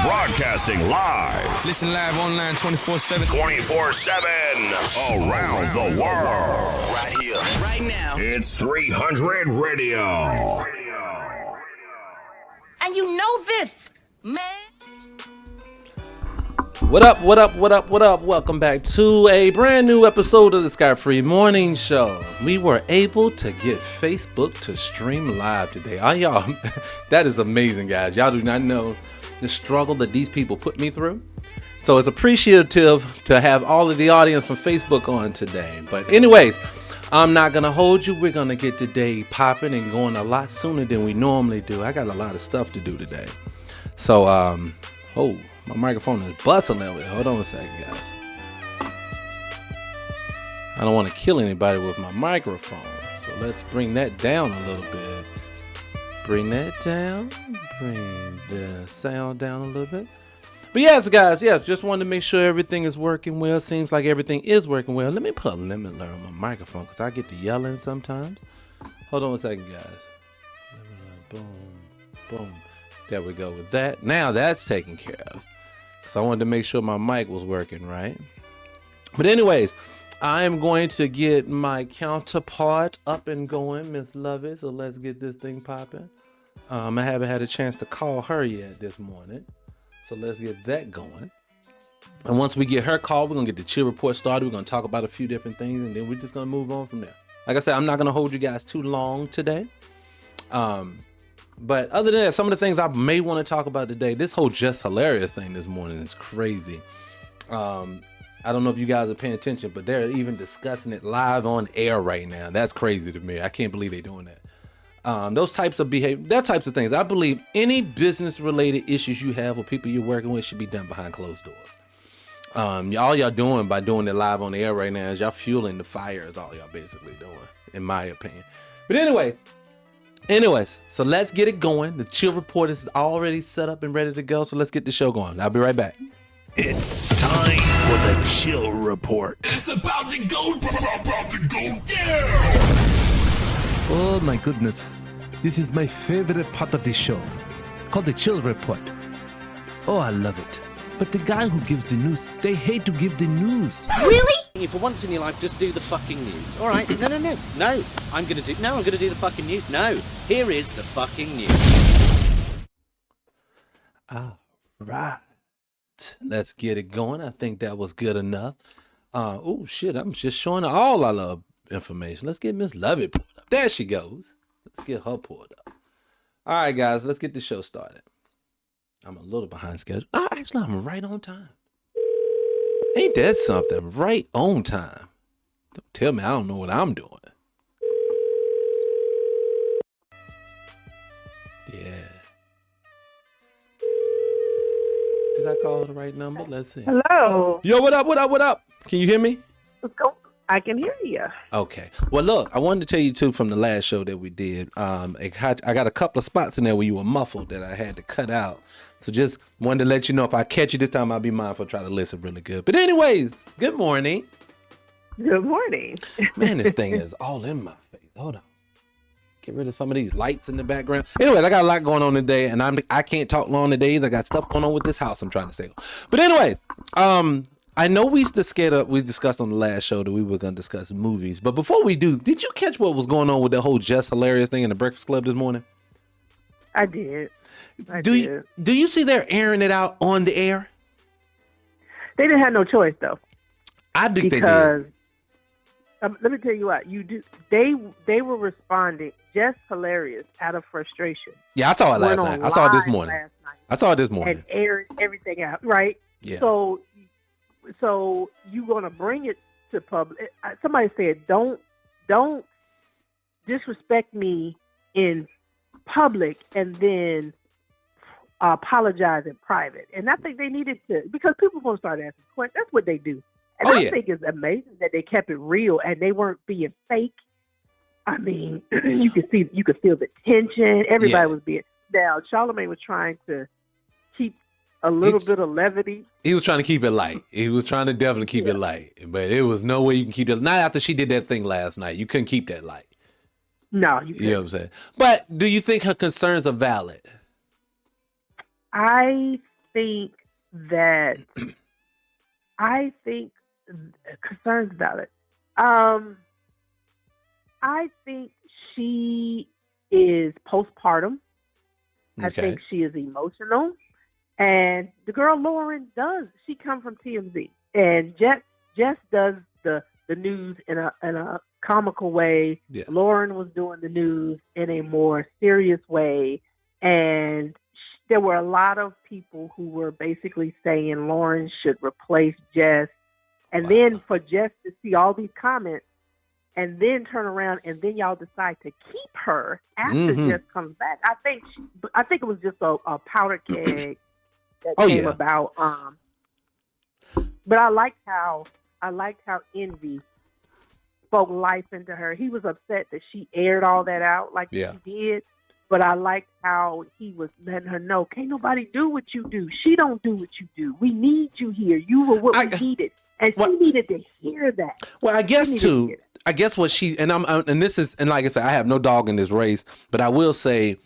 Broadcasting live. Listen live online 24/7. 24/7. Around the world. Right here. Right now. It's 300 Radio. And you know this, man. What up? Welcome back to a brand new episode of the Scott Free Morning Show. We were able to get Facebook to stream live today. Y'all, that is amazing, guys. Y'all do not know the struggle that these people put me through. So it's appreciative to have all of the audience from Facebook on today. But anyways, I'm not going to hold you. We're going to get the day popping and going a lot sooner than we normally do. I got a lot of stuff to do today. So, my microphone is busting a little bit. Hold on a second, guys. I don't want to kill anybody with my microphone. So let's bring that down a little bit. Bring that down. Bring the sound down a little bit. But yes, guys, just wanted to make sure everything is working well. Seems like everything is working well. Let me put a limit on my microphone because I get to yelling sometimes. Hold on a second, guys. Boom, boom. There we go with that. Now that's taken care of. So I wanted to make sure my mic was working right. But anyways, I am going to get my counterpart up and going, Miss Lovey. So let's get this thing popping. I haven't had a chance to call her yet this morning. So let's get that going. And once we get her call, we're going to get the chill report started. We're going to talk about a few different things, and then we're just going to move on from there. Like I said, I'm not going to hold you guys too long today. But other than that, some of the things I may want to talk about today, this whole Jess Hilarious thing this morning is crazy. I don't know if you guys are paying attention, but they're even discussing it live on air right now. That's crazy to me. I can't believe they're doing that. Those types of behavior, that types of things. I believe any business-related issues you have with people you're working with should be done behind closed doors. All y'all doing by doing it live on the air right now is y'all fueling the fire is all y'all basically doing, in my opinion. But anyways, so let's get it going. The chill report is already set up and ready to go, so let's get the show going. I'll be right back. It's time for the chill report. It's about to go down. Oh my goodness. This is my favorite part of the show. It's called the Chill Report. Oh, I love it. But the guy who gives the news, they hate to give the news. Really? For once in your life, just do the fucking news. All right? No. I'm gonna do the fucking news. No. Here is the fucking news. All right. Let's get it going. I think that was good enough. Oh shit, I'm just showing all I love information. Let's get Miss Lovey pulled up. There she goes. Let's get her pulled up. All right, guys, let's get the show started. I'm a little behind schedule. Actually, I'm right on time. Ain't that something? Right on time. Don't tell me I don't know what I'm doing. Yeah. Did I call the right number? Let's see. Hello. Yo, what up? Can you hear me? Let's go. I can hear you. Okay. Well, look, I wanted to tell you, too, from the last show that we did, I got a couple of spots in there where you were muffled that I had to cut out. So just wanted to let you know if I catch you this time, I'll be mindful, try to listen really good. But anyways, good morning. Good morning. Man, this thing is all in my face. Hold on. Get rid of some of these lights in the background. Anyway, I got a lot going on today, and I can't talk long today. I got stuff going on with this house I'm trying to say. But anyway, I know we discussed on the last show that we were going to discuss movies. But before we do, did you catch what was going on with the whole Jess Hilarious thing in the Breakfast Club this morning? I did. Do you see they're airing it out on the air? They didn't have no choice, though. I think they did. Because let me tell you what. They were responding Jess Hilarious out of frustration. Yeah, I saw it last night. I saw it this morning. I saw it this morning. And aired everything out, right? Yeah. So you gonna bring it to public? Somebody said, "Don't disrespect me in public and then apologize in private." And I think they needed to, because people are gonna start asking questions. That's what they do. And I think it's amazing that they kept it real and they weren't being fake. I mean, you could feel the tension. Everybody was being. Now, Charlamagne was trying to keep a little bit of levity. He was trying to keep it light. He was trying to definitely keep it light. But it was no way you can keep it. Not after she did that thing last night. You couldn't keep that light. No, you couldn't. You know what I'm saying? But do you think her concerns are valid? I think that concerns about it. I think she is postpartum. Okay. I think she is emotional. And the girl Lauren she comes from TMZ. And Jess does the news in a comical way. Yeah. Lauren was doing the news in a more serious way. And there were a lot of people who were basically saying Lauren should replace Jess. And then for Jess to see all these comments and then turn around and then y'all decide to keep her after Jess comes back. I think it was just a powder keg that came about. But I liked how Envy spoke life into her. He was upset that she aired all that out like she did. But I liked how he was letting her know, can't nobody do what you do. She don't do what you do. We need you here. You were what we needed. And she needed to hear that. Well, I guess what she, and and this is, and like I said, I have no dog in this race, but I will say,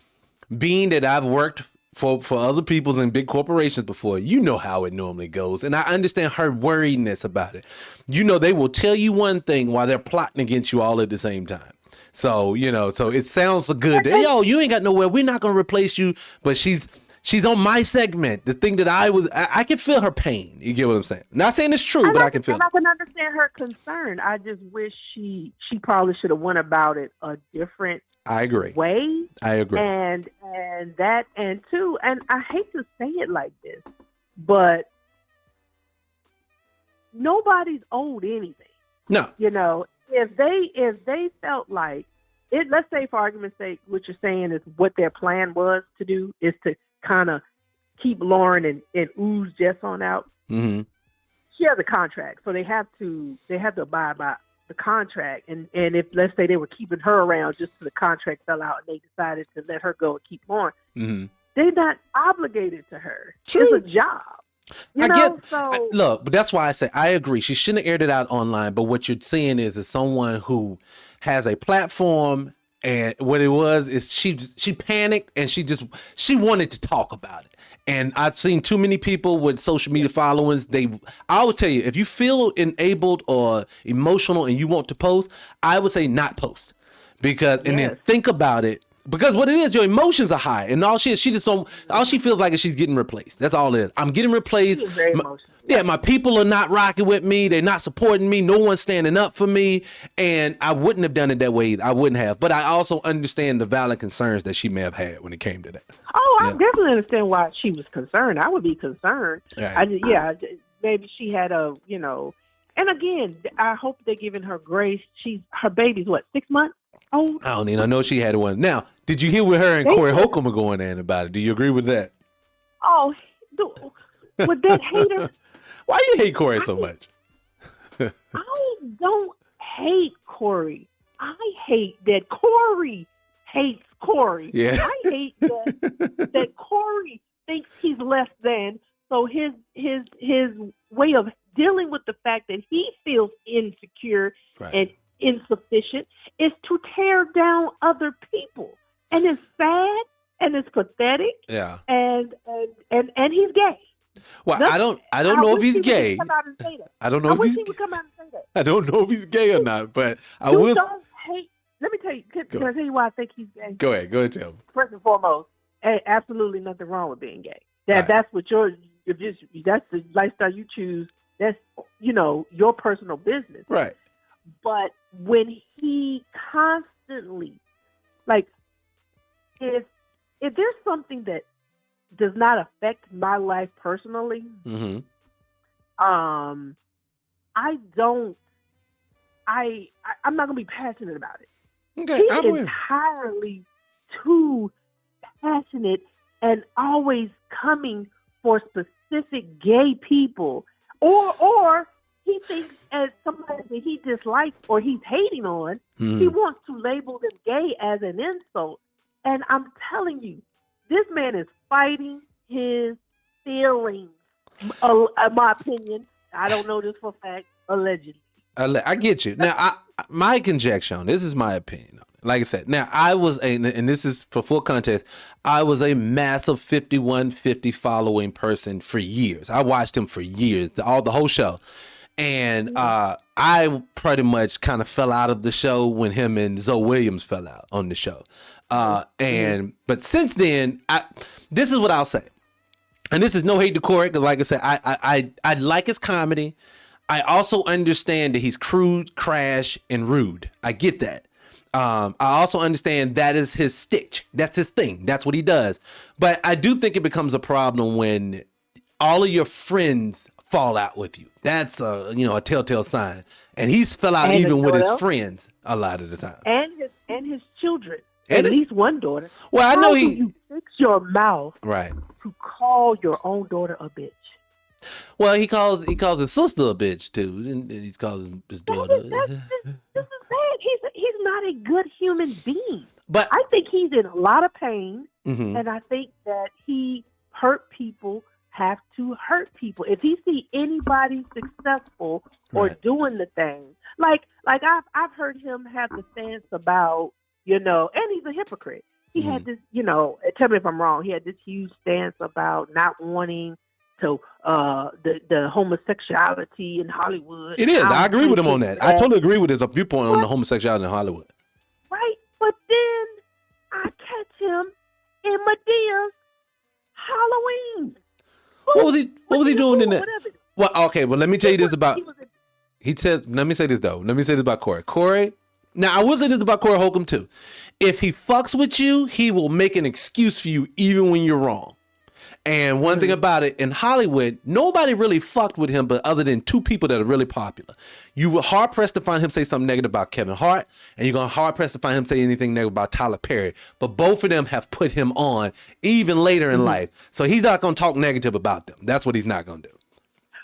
being that I've worked for other people's and big corporations before, you know how it normally goes. And I understand her worriedness about it. You know, they will tell you one thing while they're plotting against you all at the same time. So, so it sounds good. Yo, you ain't got nowhere. We're not going to replace you. But she's on my segment. The thing that I can feel her pain. You get what I'm saying? Not saying it's true, but I can feel it. I can understand her concern. I just wish she probably should have went about it a different I agree. way. I agree. And that, and two, and I hate to say it like this, but nobody's owed anything. No. If they felt like it, let's say for argument's sake, what you're saying is what their plan was to do is to kind of keep Lauren and ooze Jess on out. Mm-hmm. She has a contract, so they have to abide by the contract. And if, let's say, they were keeping her around just so the contract fell out and they decided to let her go and keep Lauren, they're not obligated to her. True. It's a job. Look, but that's why I say I agree. She shouldn't have aired it out online. But what you're seeing is someone who has a platform, and what it was is she panicked and she wanted to talk about it. And I've seen too many people with social media followings. I would tell you, if you feel enabled or emotional and you want to post, I would say not post, then think about it. Because what it is, your emotions are high, and all she feels like is she's getting replaced. That's all it is. I'm getting replaced. She's very emotional. My people are not rocking with me. They're not supporting me. No one's standing up for me. And I wouldn't have done it that way either. I wouldn't have. But I also understand the valid concerns that she may have had when it came to that. Oh, I definitely understand why she was concerned. I would be concerned. Right. Maybe she had and again, I hope they're giving her grace. Her baby's what, 6 months old? I don't even know she had one. Now, did you hear what her and Corey Holcomb are going in about it? Do you agree with that? Oh, with that hater. Why you hate Corey so much? I don't hate Corey. I hate that Corey hates Corey. Yeah. I hate that Corey thinks he's less than. So his way of dealing with the fact that he feels insecure and insufficient is to tear down other people, and it's sad and it's pathetic. Yeah. And he's gay. Well, I don't know if he's gay. I don't know if he's. He would come out and say that. I don't know if he's gay or not, but I you will. Don't hate. Let me tell you. Can I tell you why I think he's gay? Go ahead. Tell me. First and foremost, absolutely nothing wrong with being gay. That's what that's the lifestyle you choose. That's your personal business. Right. But when he constantly, like, if there's something that does not affect my life personally, I'm not gonna be passionate about it. Okay, He's entirely too passionate and always coming for specific gay people, or he thinks as somebody that he dislikes or he's hating on, he wants to label them gay as an insult. And I'm telling you, this man is fighting his feelings. In my opinion, I don't know this for a fact, allegedly. I get you. Now, my conjecture on this is my opinion. Like I said, now and this is for full context, I was a massive 5150 following person for years. I watched him for years, the whole show. And I pretty much kind of fell out of the show when him and Zoe Williams fell out on the show. But since then, this is what I'll say. And this is no hate to Corey, because like I said, I like his comedy. I also understand that he's crude, crash, and rude. I get that. I also understand that is his stitch. That's his thing. That's what he does. But I do think it becomes a problem when all of your friends fall out with you. That's a telltale sign. And he's fell out even with his friends a lot of the time. And his children. And at least one daughter. Well, I know How do you fix your mouth right to call your own daughter a bitch? Well, he calls his sister a bitch too. And he's calling his daughter. This is bad. He's not a good human being. But I think he's in a lot of pain, mm-hmm. and I think that he hurt people have to hurt people. If he see anybody successful or doing the thing, like I've heard him have the stance about, and he's a hypocrite. He had this, tell me if I'm wrong, he had this huge stance about not wanting to the homosexuality in Hollywood. It is. I agree with him on that. I totally agree with his viewpoint on the homosexuality in Hollywood. Right, but then I catch him in Medea's Halloween. What was he doing in that? Well, okay, well, let me tell you this about. Let me say this though. Let me say this about Corey. Corey. Now, I will say this about Corey Holcomb too. If he fucks with you, he will make an excuse for you even when you're wrong. And one thing about it, in Hollywood, nobody really fucked with him, but other than two people that are really popular. You were hard pressed to find him say something negative about Kevin Hart, and you're going to hard pressed to find him say anything negative about Tyler Perry. But both of them have put him on even later in life. So he's not going to talk negative about them. That's what he's not going to do.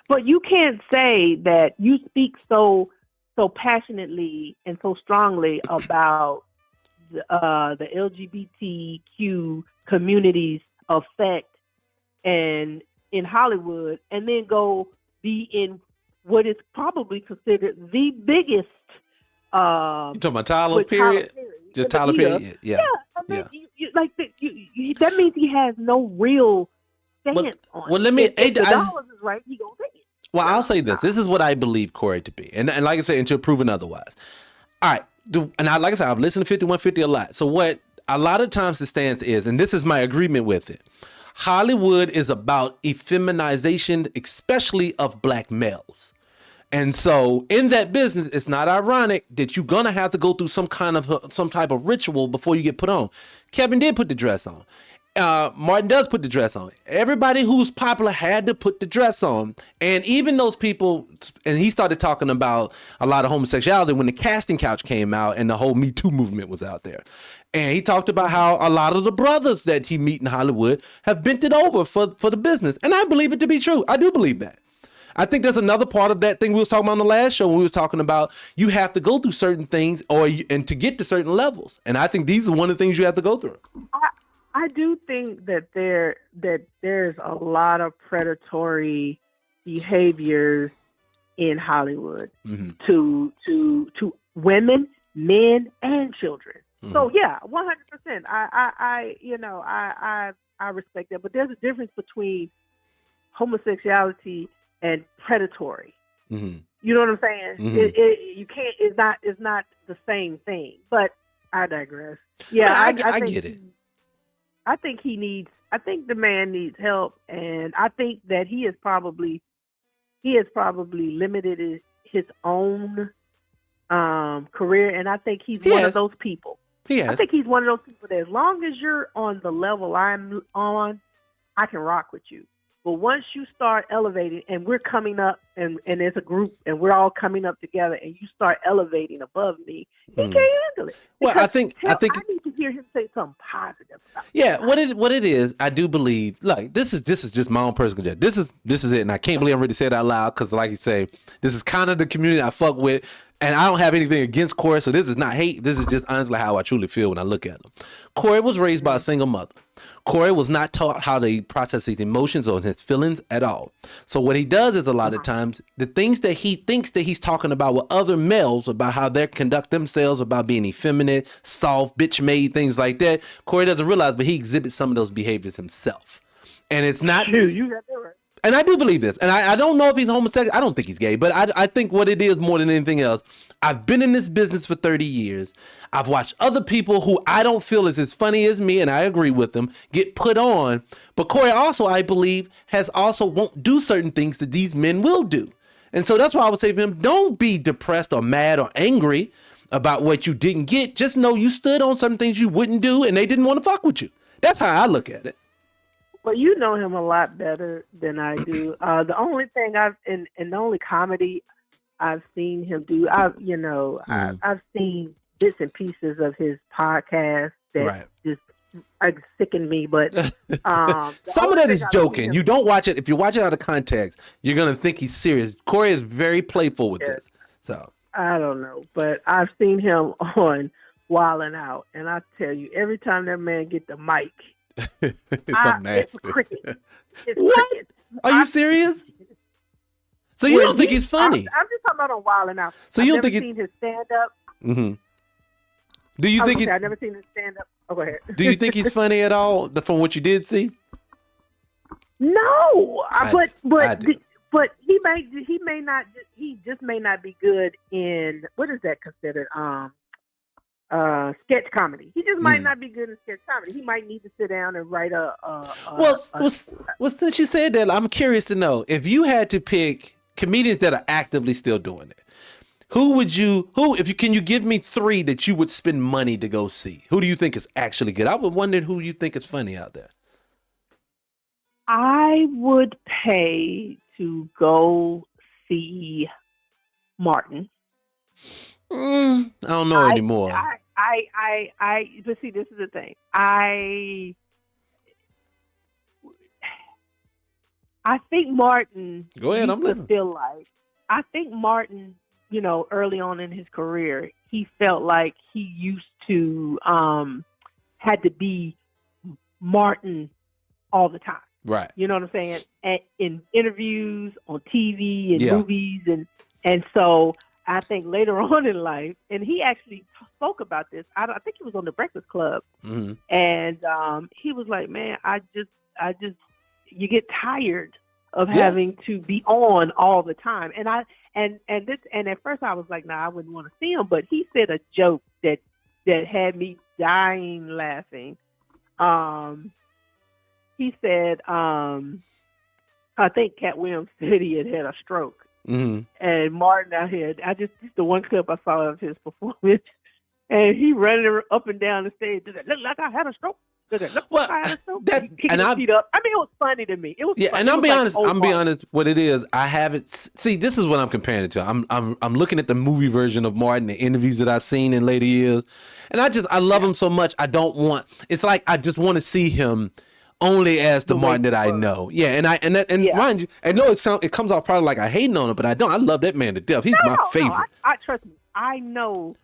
But you can't say that you speak so passionately and so strongly about the LGBTQ community's effect and in Hollywood, and then go be in what is probably considered the biggest. You talking about Tyler Perry? Just Tyler Perry? Yeah. I mean, that means he has no real stance on it. Well, let me. If the dollars is right, he gonna take it. Well, I'll say this. This is what I believe Corey to be, and like I said, until proven otherwise. All right, like I said, I've listened to 5150 a lot. So what a lot of times the stance is, and this is my agreement with it. Hollywood is about effeminization, especially of black males. And so in that business, it's not ironic that you're going to have to go through some type of ritual before you get put on. Kevin did put the dress on. Martin does put the dress on. Everybody who's popular had to put the dress on. And even those people, and he started talking about a lot of homosexuality when the casting couch came out and the whole Me Too movement was out there. And he talked about how a lot of the brothers that he meet in Hollywood have bent it over for the business. And I believe it to be true. I do believe that. I think there's another part of that thing we was talking about on the last show when we was talking about you have to go through certain things and to get to certain levels. And I think these are one of the things you have to go through. I do think that there's a lot of predatory behaviors in Hollywood to women, men, and children. So yeah, 100%. I respect that, but there's a difference between homosexuality and predatory. You know what I'm saying? You can't. It's not the same thing. But I digress. Yeah, I get it. I think the man needs help, and I think that he has probably limited his own career, and I think he's one of those people. I think he's one of those people that as long as you're on the level I'm on, I can rock with you. But once you start elevating, and we're coming up, and there's a group, and we're all coming up together, and you start elevating above me, he can't handle it. Well, I think I need to hear him say something positive about it. Yeah, what it is, I do believe. Like this is just my own personal judgment. This is it, and I can't believe I'm ready to say it out loud because, like you say, this is kind of the community I fuck with, and I don't have anything against Corey, so this is not hate. This is just honestly how I truly feel when I look at him. Corey was raised by a single mother. Corey was not taught how to process his emotions or his feelings at all. So what he does is a lot of times the things that he thinks that he's talking about with other males about how they conduct themselves, about being effeminate, soft, bitch made, things like that. Corey doesn't realize, but he exhibits some of those behaviors himself. And it's not. You got that right. And I do believe this. And I don't know if he's homosexual. I don't think he's gay. But I think what it is more than anything else, I've been in this business for 30 years. I've watched other people who I don't feel is as funny as me, and I agree with them, get put on. But Corey also, I believe, won't do certain things that these men will do. And so that's why I would say to him, don't be depressed or mad or angry about what you didn't get. Just know you stood on some things you wouldn't do, and they didn't want to fuck with you. That's how I look at it. Well, you know him a lot better than I do. The only thing and the only comedy I've seen him do, I've seen bits and pieces of his podcast that just sicken me. But some of that is joking. You don't watch it. If you watch it out of context, you're gonna think he's serious. Corey is very playful with this. So I don't know, but I've seen him on Wildin' Out, and I tell you, every time that man get the mic. It's so nasty. It's cricket. What? Are you serious? So you don't think he's funny? I'm just talking about on Wildin' Out. So you don't I've think never seen his stand up? Mm-hmm. Do you think I've never seen his stand up? Oh, go ahead. Do you think he's funny at all from what you did see? No, but he just may not be good in, what is that considered? Sketch comedy. He just might not be good in sketch comedy. He might need to sit down and write well, since you said that, I'm curious to know if you had to pick comedians that are actively still doing it. Can you give me 3 that you would spend money to go see? Who do you think is actually good? I would wonder who you think is funny out there. I would pay to go see Martin. I don't know anymore. But see, this is the thing. I think Martin. Go ahead, I'm listening. I think Martin, early on in his career, he felt like he used to had to be Martin all the time. Right. You know what I'm saying? In interviews, on TV, and movies, and so. I think later on in life, and he actually spoke about this. I think he was on the Breakfast Club, and he was like, "Man, I just, you get tired of having to be on all the time." And at first I was like, "Nah, I wouldn't want to see him." But he said a joke that had me dying laughing. He said, I think Cat Williams said he had a stroke. And Martin out here, just the one clip I saw of his performance, and he running up and down the stage. Does it look like I had a stroke? Does it look like I had a stroke? Kicking his feet up. I mean, it was funny to me. It was funny. And I'll be honest. I'm being honest. What it is, I haven't. See, this is what I'm comparing it to. I'm looking at the movie version of Martin, the interviews that I've seen in later years, and I love him so much. I don't want. It's like I just want to see him. Only as the Martin that I know. Yeah, and mind you, I know it comes out probably like I hating on him, but I don't. I love that man to death. He's my favorite. No, I trust me. I know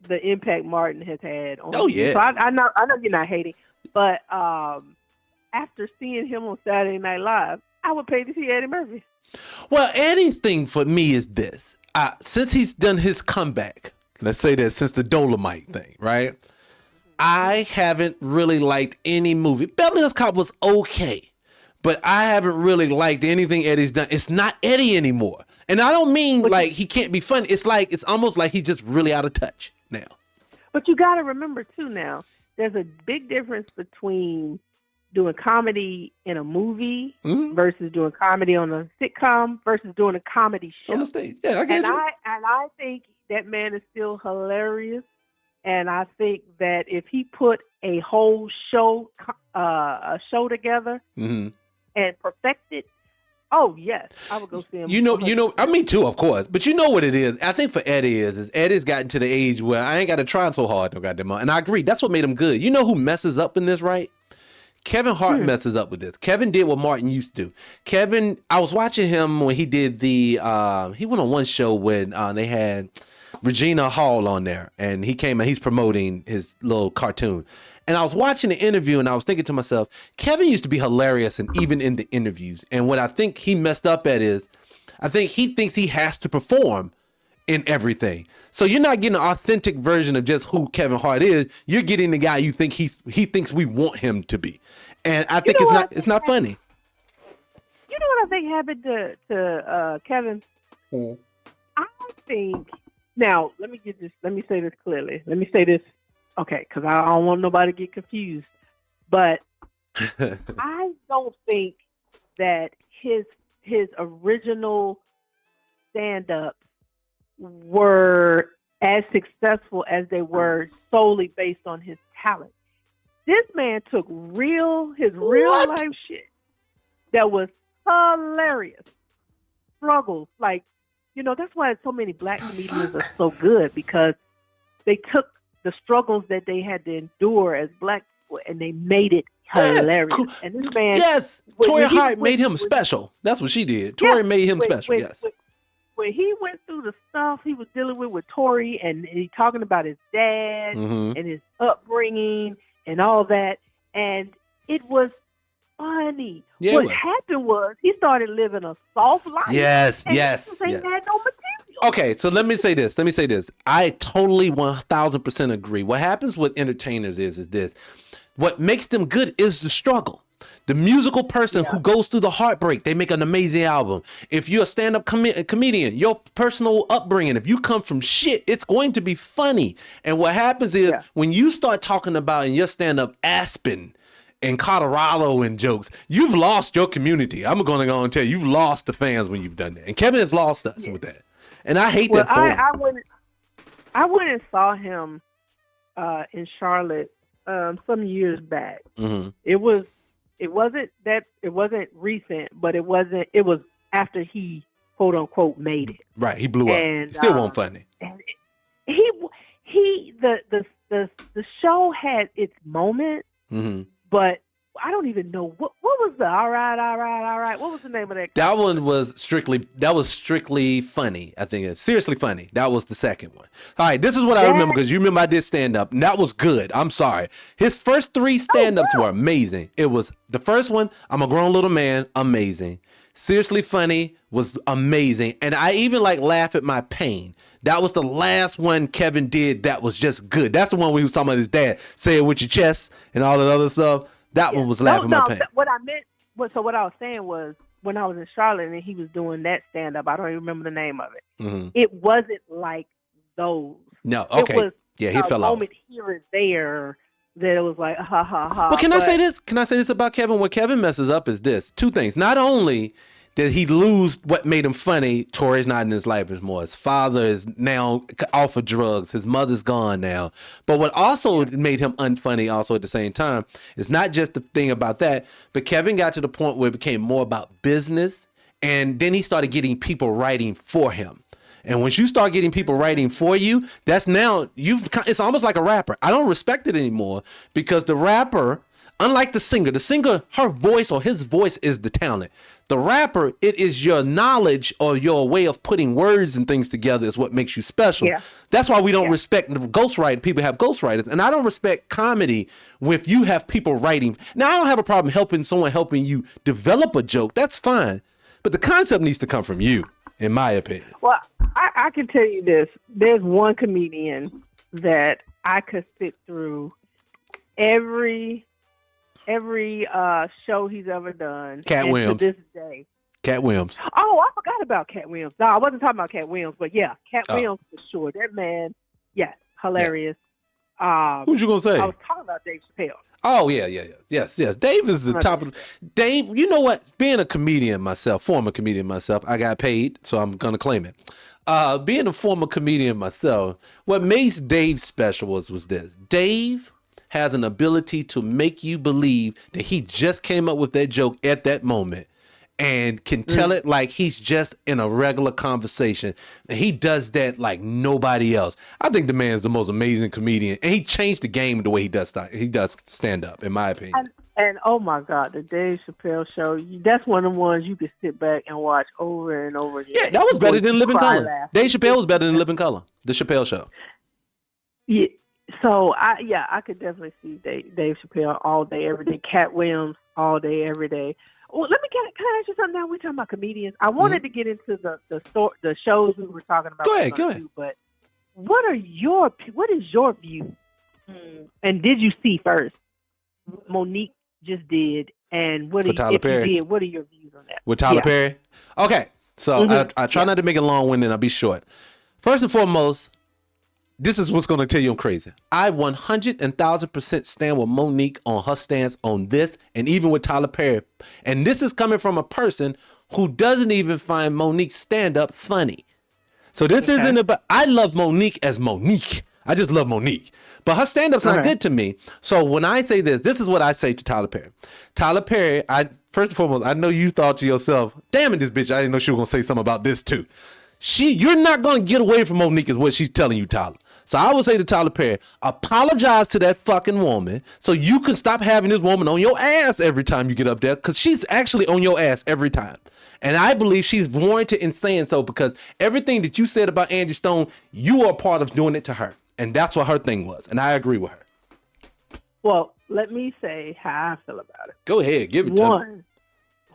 the impact Martin has had on yeah. So I know you're not hating, but after seeing him on Saturday Night Live, I would pay to see Eddie Murphy. Well, Eddie's thing for me is this. Since he's done his comeback, let's say that since the Dolomite thing, right? I haven't really liked any movie. Beverly Hills Cop was okay, but I haven't really liked anything Eddie's done. It's not Eddie anymore. And I don't mean like he can't be funny. It's almost like he's just really out of touch now. But you got to remember too now, there's a big difference between doing comedy in a movie versus doing comedy on a sitcom versus doing a comedy show. On the stage. Yeah, I get you. And I think that man is still hilarious. And I think that if he put a whole show together and perfected, oh yes, I would go see him. Me too, of course. But you know what it is? I think for Eddie is Eddie's gotten to the age where I ain't got to try so hard no goddamn more. And I agree, that's what made him good. You know who messes up in this, right? Kevin Hart messes up with this. Kevin did what Martin used to do. Kevin, I was watching him when he did he went on one show when they had Regina Hall on there, and he came and he's promoting his little cartoon, And I was watching the interview and I was thinking to myself, Kevin used to be hilarious and even in the interviews. And what I think he messed up at is, I think he thinks he has to perform in everything. So you're not getting an authentic version of just who Kevin Hart is. You're getting the guy you think he thinks we want him to be. And I think it's not funny. You know what I think happened to Kevin? I think, now let me say this clearly. Let me say this, okay, because I don't want nobody to get confused. But I don't think that his original stand-ups were as successful as they were solely based on his talent. This man took real life shit that was hilarious. Struggles, like, you know, that's why so many black comedians are so good, because they took the struggles that they had to endure as black people and they made it hilarious. Cool. And this man, yes, Tori Hart made him special. That's what she did. Tori made him special. Yes. When he went through the stuff he was dealing with Tori, and he talking about his dad and his upbringing and all that, and it was funny. Yeah, what happened was he started living a soft life. Yes. He had no material. Okay, so let me say this. I totally 1000% agree. What happens with entertainers is this. What makes them good is the struggle. The musical person who goes through the heartbreak, they make an amazing album. If you're a stand-up comedian, your personal upbringing, if you come from shit, it's going to be funny. And what happens is when you start talking about in your stand-up Aspen and Colorado and jokes, you've lost your community. I'm going to go and tell you, you've lost the fans when you've done that. And Kevin has lost us with that. And I hate that for him. I went and saw him in Charlotte some years back. It wasn't recent, but it was after he quote unquote made it. Right, he blew up. And still wasn't funny. And the show had its moment, but I don't even know what was the all right. What was the name of that? That one was strictly funny. I think it's seriously funny. That was the second one. All right, this is what I remember, because you remember I did stand up, and that was good. I'm sorry. His first 3 stand-ups were amazing. It was the first one, I'm a Grown Little Man, amazing. Seriously Funny was amazing, and I even like Laugh at My Pain. That was the last one Kevin did that was just good. That's the one where he was talking about his dad, say it with your chest and all that other stuff. That one was Laugh at My Pain. What I was saying was, when I was in Charlotte and he was doing that stand-up, I don't even remember the name of it. It wasn't like those. No, okay. It was he fell off. Moment here and there that it was like, ha, ha, ha. Well, can I say this? Can I say this about Kevin? What Kevin messes up is this. 2 things. Not only did he lose what made him funny, Tori's not in his life anymore. His father is now off of drugs. His mother's gone now. But what also made him unfunny also at the same time is not just the thing about that, but Kevin got to the point where it became more about business, and then he started getting people writing for him. And once you start getting people writing for you, that's now, it's almost like a rapper. I don't respect it anymore, because the rapper, unlike the singer, her voice or his voice is the talent. The rapper, it is your knowledge or your way of putting words and things together is what makes you special. Yeah. That's why we don't respect ghostwriters. People have ghostwriters. And I don't respect comedy if you have people writing. Now, I don't have a problem helping you develop a joke. That's fine. But the concept needs to come from you, in my opinion. Well, I can tell you this. There's one comedian that I could sit through every show he's ever done. Cat Williams. To this day. Cat Williams. Oh, I forgot about Cat Williams. No, I wasn't talking about Cat Williams, but yeah, Cat Williams for sure. That man, hilarious. Yeah. Who'd you gonna say? I was talking about Dave Chappelle. Oh, yeah. Yes. Dave is the top of Dave, you know what? Being a comedian myself, former comedian myself, I got paid, so I'm gonna claim it. Being a former comedian myself, what makes Dave special was this. Dave has an ability to make you believe that he just came up with that joke at that moment and can tell it like he's just in a regular conversation. And he does that like nobody else. I think the man's the most amazing comedian, and he changed the game the way he does stand up, in my opinion. And oh my God, the Dave Chappelle show, that's one of the ones you can sit back and watch over and over again. Yeah, that was better than Living Color. Dave Chappelle was better than Living Color, the Chappelle show. Yeah. So I could definitely see Dave Chappelle all day, every day. Cat Williams all day, every day. Well, can I ask you something now? We're talking about comedians. I wanted to get into the shows we were talking about. Go ahead. But what is your view? And did you see first what Monique just did, and what For Tyler Perry? You did, what are your views on that? With Tyler Perry? Okay, so I try not to make it long-winded. I'll be short. First and foremost, this is what's going to tell you I'm crazy. I 100,000% stand with Monique on her stance on this, and even with Tyler Perry. And this is coming from a person who doesn't even find Monique's stand-up funny. So this isn't about, I love Monique as Monique. I just love Monique. But her stand-up's not good to me. So when I say this is what I say to Tyler Perry. Tyler Perry, first and foremost, I know you thought to yourself, damn it, this bitch, I didn't know she was going to say something about this too. You're not going to get away from Monique is what she's telling you, Tyler. So I would say to Tyler Perry, apologize to that fucking woman so you can stop having this woman on your ass every time you get up there, because she's actually on your ass every time. And I believe she's warranted in saying so, because everything that you said about Angie Stone, you are a part of doing it to her. And that's what her thing was. And I agree with her. Well, let me say how I feel about it. Go ahead. Give it to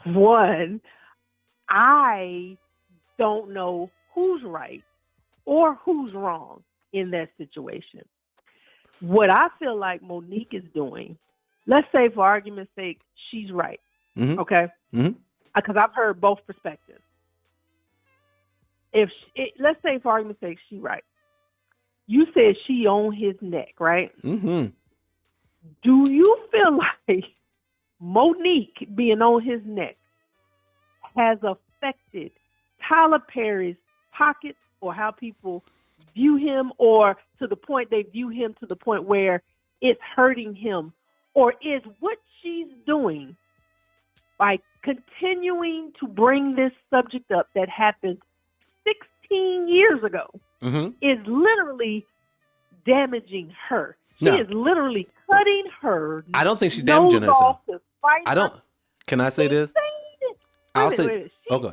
me. One, I don't know who's right or who's wrong in that situation. What I feel like Monique is doing, let's say for argument's sake, she's right. Okay? Because I've heard both perspectives. Let's say for argument's sake, she's right. You said she on his neck, right? Do you feel like Monique being on his neck has affected Tyler Perry's pockets or how people view him, or to the point they view him to the point where it's hurting him? Or is what she's doing by continuing to bring this subject up that happened 16 years ago is literally damaging her? She is literally cutting her. I don't think she's damaging herself. Can I say this? I'll say. Okay.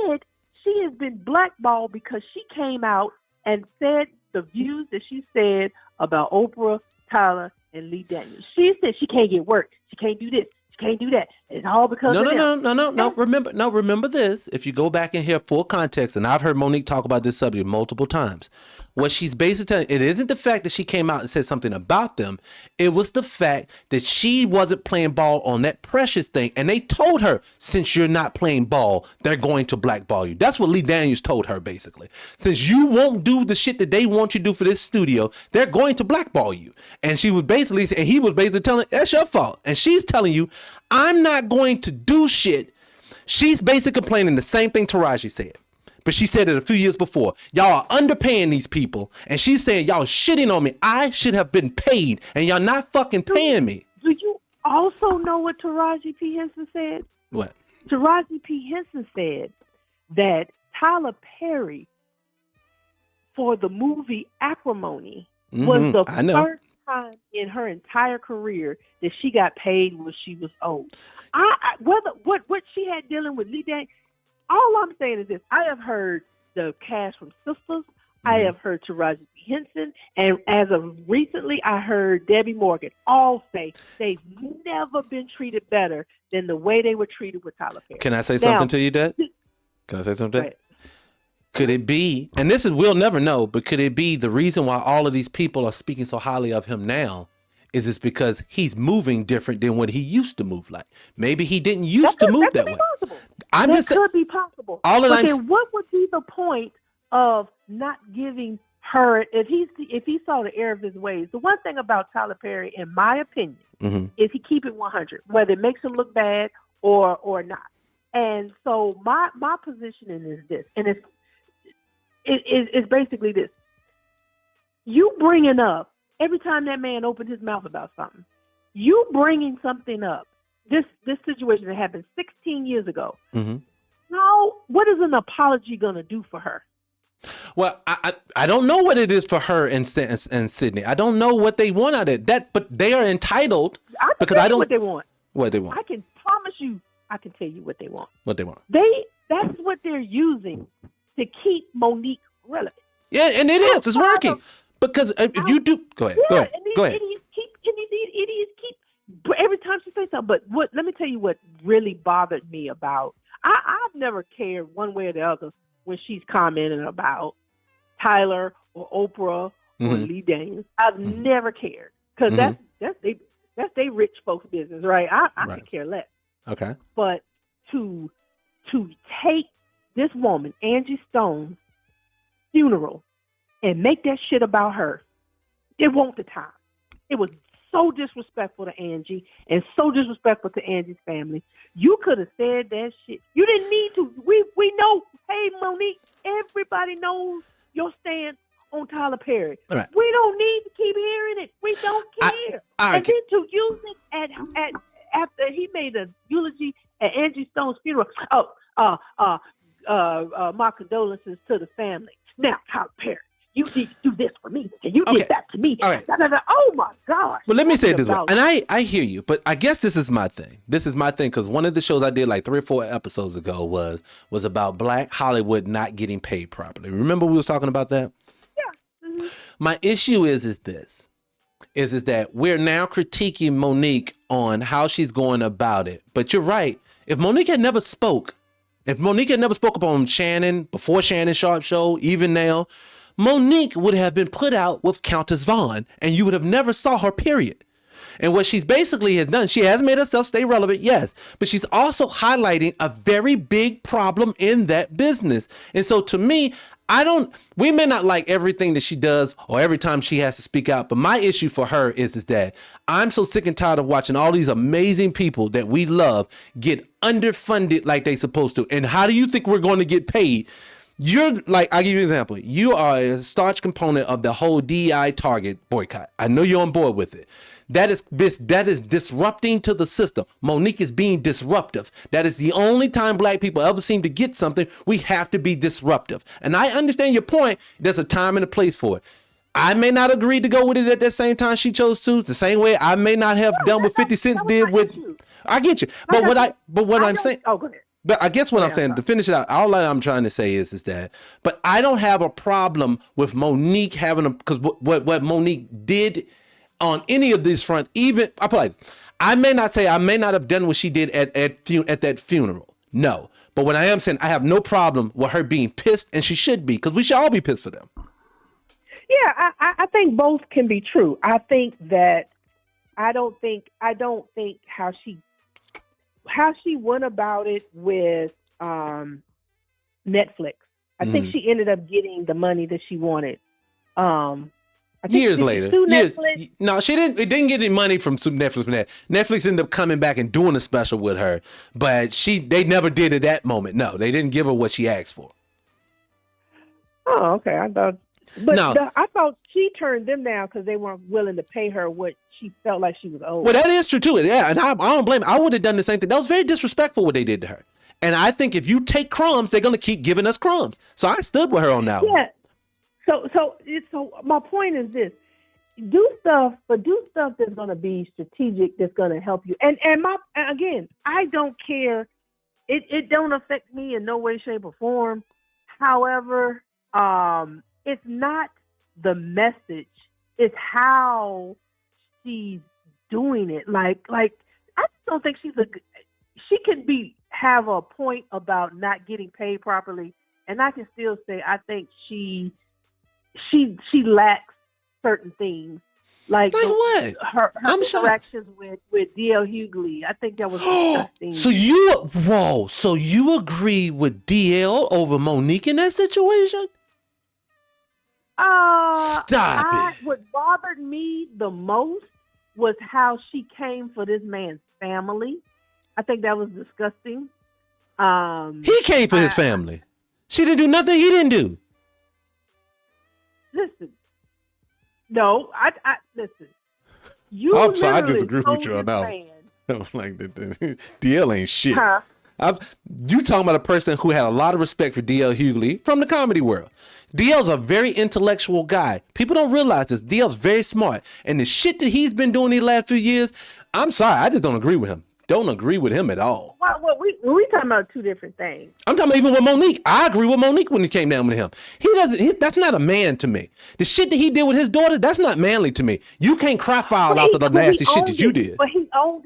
Said she has been blackballed because she came out and said the views that she said about Oprah, Tyler, and Lee Daniels. She said she can't get work. She can't do this. She can't do that. It's all because of them. No. Remember this. If you go back and hear full context, and I've heard Monique talk about this subject multiple times, what she's basically telling, it isn't the fact that she came out and said something about them. It was the fact that she wasn't playing ball on that Precious thing. And they told her, since you're not playing ball, they're going to blackball you. That's what Lee Daniels told her, basically. Since you won't do the shit that they want you to do for this studio, they're going to blackball you. And he was basically telling, that's your fault. And she's telling you, I'm not going to do shit. She's basically complaining the same thing Taraji said. But she said it a few years before. Y'all are underpaying these people. And she's saying, y'all shitting on me. I should have been paid. And y'all not fucking paying me. Do you also know what Taraji P. Henson said? What? Taraji P. Henson said that Tyler Perry, for the movie Acrimony, was the first time in her entire career that she got paid what she was owed. What she had dealing with Lee Daniels, all I'm saying is this: I have heard the cast from Sisters. I have heard Taraji P. Henson, and as of recently, I heard Debbie Morgan. All say they've never been treated better than the way they were treated with Tyler Perry. Can I say something to you, Dad? Can I say something? Could it be, and this is, we'll never know, but could it be the reason why all of these people are speaking so highly of him now is it's because he's moving different than what he used to move like? Maybe he didn't used to move that way. Possible. That could be possible. But then what would be the point of not giving her, if he saw the error of his ways? The one thing about Tyler Perry, in my opinion, is he keep it 100, whether it makes him look bad or not. And so my positioning is this, and it's basically this: you bringing up every time that man opened his mouth about something, you bringing something up. This situation that happened 16 years ago. Now, what is an apology going to do for her? Well, I don't know what it is for her and Sydney. I don't know what they want out of that, but they are entitled. Because I don't what they want. What they want. I can promise you, I can tell you what they want. What they want. That's what they're using to keep Monique relevant. Yeah, and it is. It's working. Because if you do, go ahead. And Go ahead. Idiots keep every time she says something. But let me tell you what really bothered me about. I've never cared one way or the other when she's commenting about Tyler or Oprah or Lee Daniels. I've never cared because that's they rich folks' business, right? I could care less. Okay. But to take this woman, Angie Stone's funeral, and make that shit about her, it won't the time. It was so disrespectful to Angie and so disrespectful to Angie's family. You could have said that shit. You didn't need to. We know. Hey, Monique, everybody knows your stance on Tyler Perry. Right. We don't need to keep hearing it. We don't care. And then to use it at after he made a eulogy at Angie Stone's funeral. My condolences to the family. Now, Tyler Perry, you need to do this for me, and you did that to me. All right. Oh my gosh. Well, let me say it this way, and I hear you, but I guess this is my thing. This is my thing because one of the shows I did like 3 or 4 episodes ago was about Black Hollywood not getting paid properly. Remember we was talking about that? Yeah. Mm-hmm. My issue is that we're now critiquing Monique on how she's going about it. But you're right. If Monique had never spoke up on Shannon, before Shannon Sharp show, even now, Monique would have been put out with Countess Vaughn, and you would have never saw her, period. And what she's basically has done, she has made herself stay relevant, yes, but she's also highlighting a very big problem in that business. And so to me, we may not like everything that she does or every time she has to speak out, but my issue for her is that I'm so sick and tired of watching all these amazing people that we love get underfunded like they supposed to. And how do you think we're going to get paid? You're like, I'll give you an example. You are a starch component of the whole DEI Target boycott. I know you're on board with it. That is disrupting to the system. Monique is being disruptive. That is the only time Black people ever seem to get something. We have to be disruptive. And I understand your point. There's a time and a place for it. I may not agree to go with it at that same time she chose to. The same way I may not have done what 50 Cent did with. I get you. But what I'm saying. Oh, go ahead. But I guess what I'm saying, to finish it out, all I'm trying to say is that, but I don't have a problem with Monique having because what Monique did on any of these fronts, I may not have done what she did at that funeral. No. But what I am saying, I have no problem with her being pissed, and she should be, because we should all be pissed for them. Yeah, I think both can be true. I think that I don't think how she went about it with Netflix. I think she ended up getting the money that she wanted. Years later. No, she didn't. It didn't get any money from Netflix. From that, Netflix ended up coming back and doing a special with her, but they never did at that moment. No, they didn't give her what she asked for. Oh, okay. I thought she turned them down because they weren't willing to pay her what she felt like she was owed. Well, that is true too. Yeah, and I don't blame her. I would have done the same thing. That was very disrespectful what they did to her. And I think if you take crumbs, they're gonna keep giving us crumbs. So I stood with her on that one. Yeah. So my point is this: do stuff that's going to be strategic, that's going to help you. And again, I don't care. It don't affect me in no way, shape, or form. However, it's not the message; it's how she's doing it. Like I just don't think she can have a point about not getting paid properly, and I can still say I think she lacks certain things, like what? Her interactions with D.L. Hughley. I think that was disgusting. So you agree with D.L. over Monique in that situation? Stop it. What bothered me the most was how she came for this man's family. I think that was disgusting. He came for his family. She didn't do nothing he didn't do. Listen. No, I listen. I'm sorry, I disagree with you on that. I'm like, DL ain't shit. Huh? You talking about a person who had a lot of respect for DL Hughley from the comedy world. DL's a very intellectual guy. People don't realize this. DL's very smart. And the shit that he's been doing these last few years, I'm sorry, I just don't agree with him. Don't agree with him at all. Well, we talking about two different things. I'm talking about even with Monique. I agree with Monique when it came down with him. That's not a man to me. The shit that he did with his daughter, that's not manly to me. You can't cry foul out of the nasty shit that you did. But he owned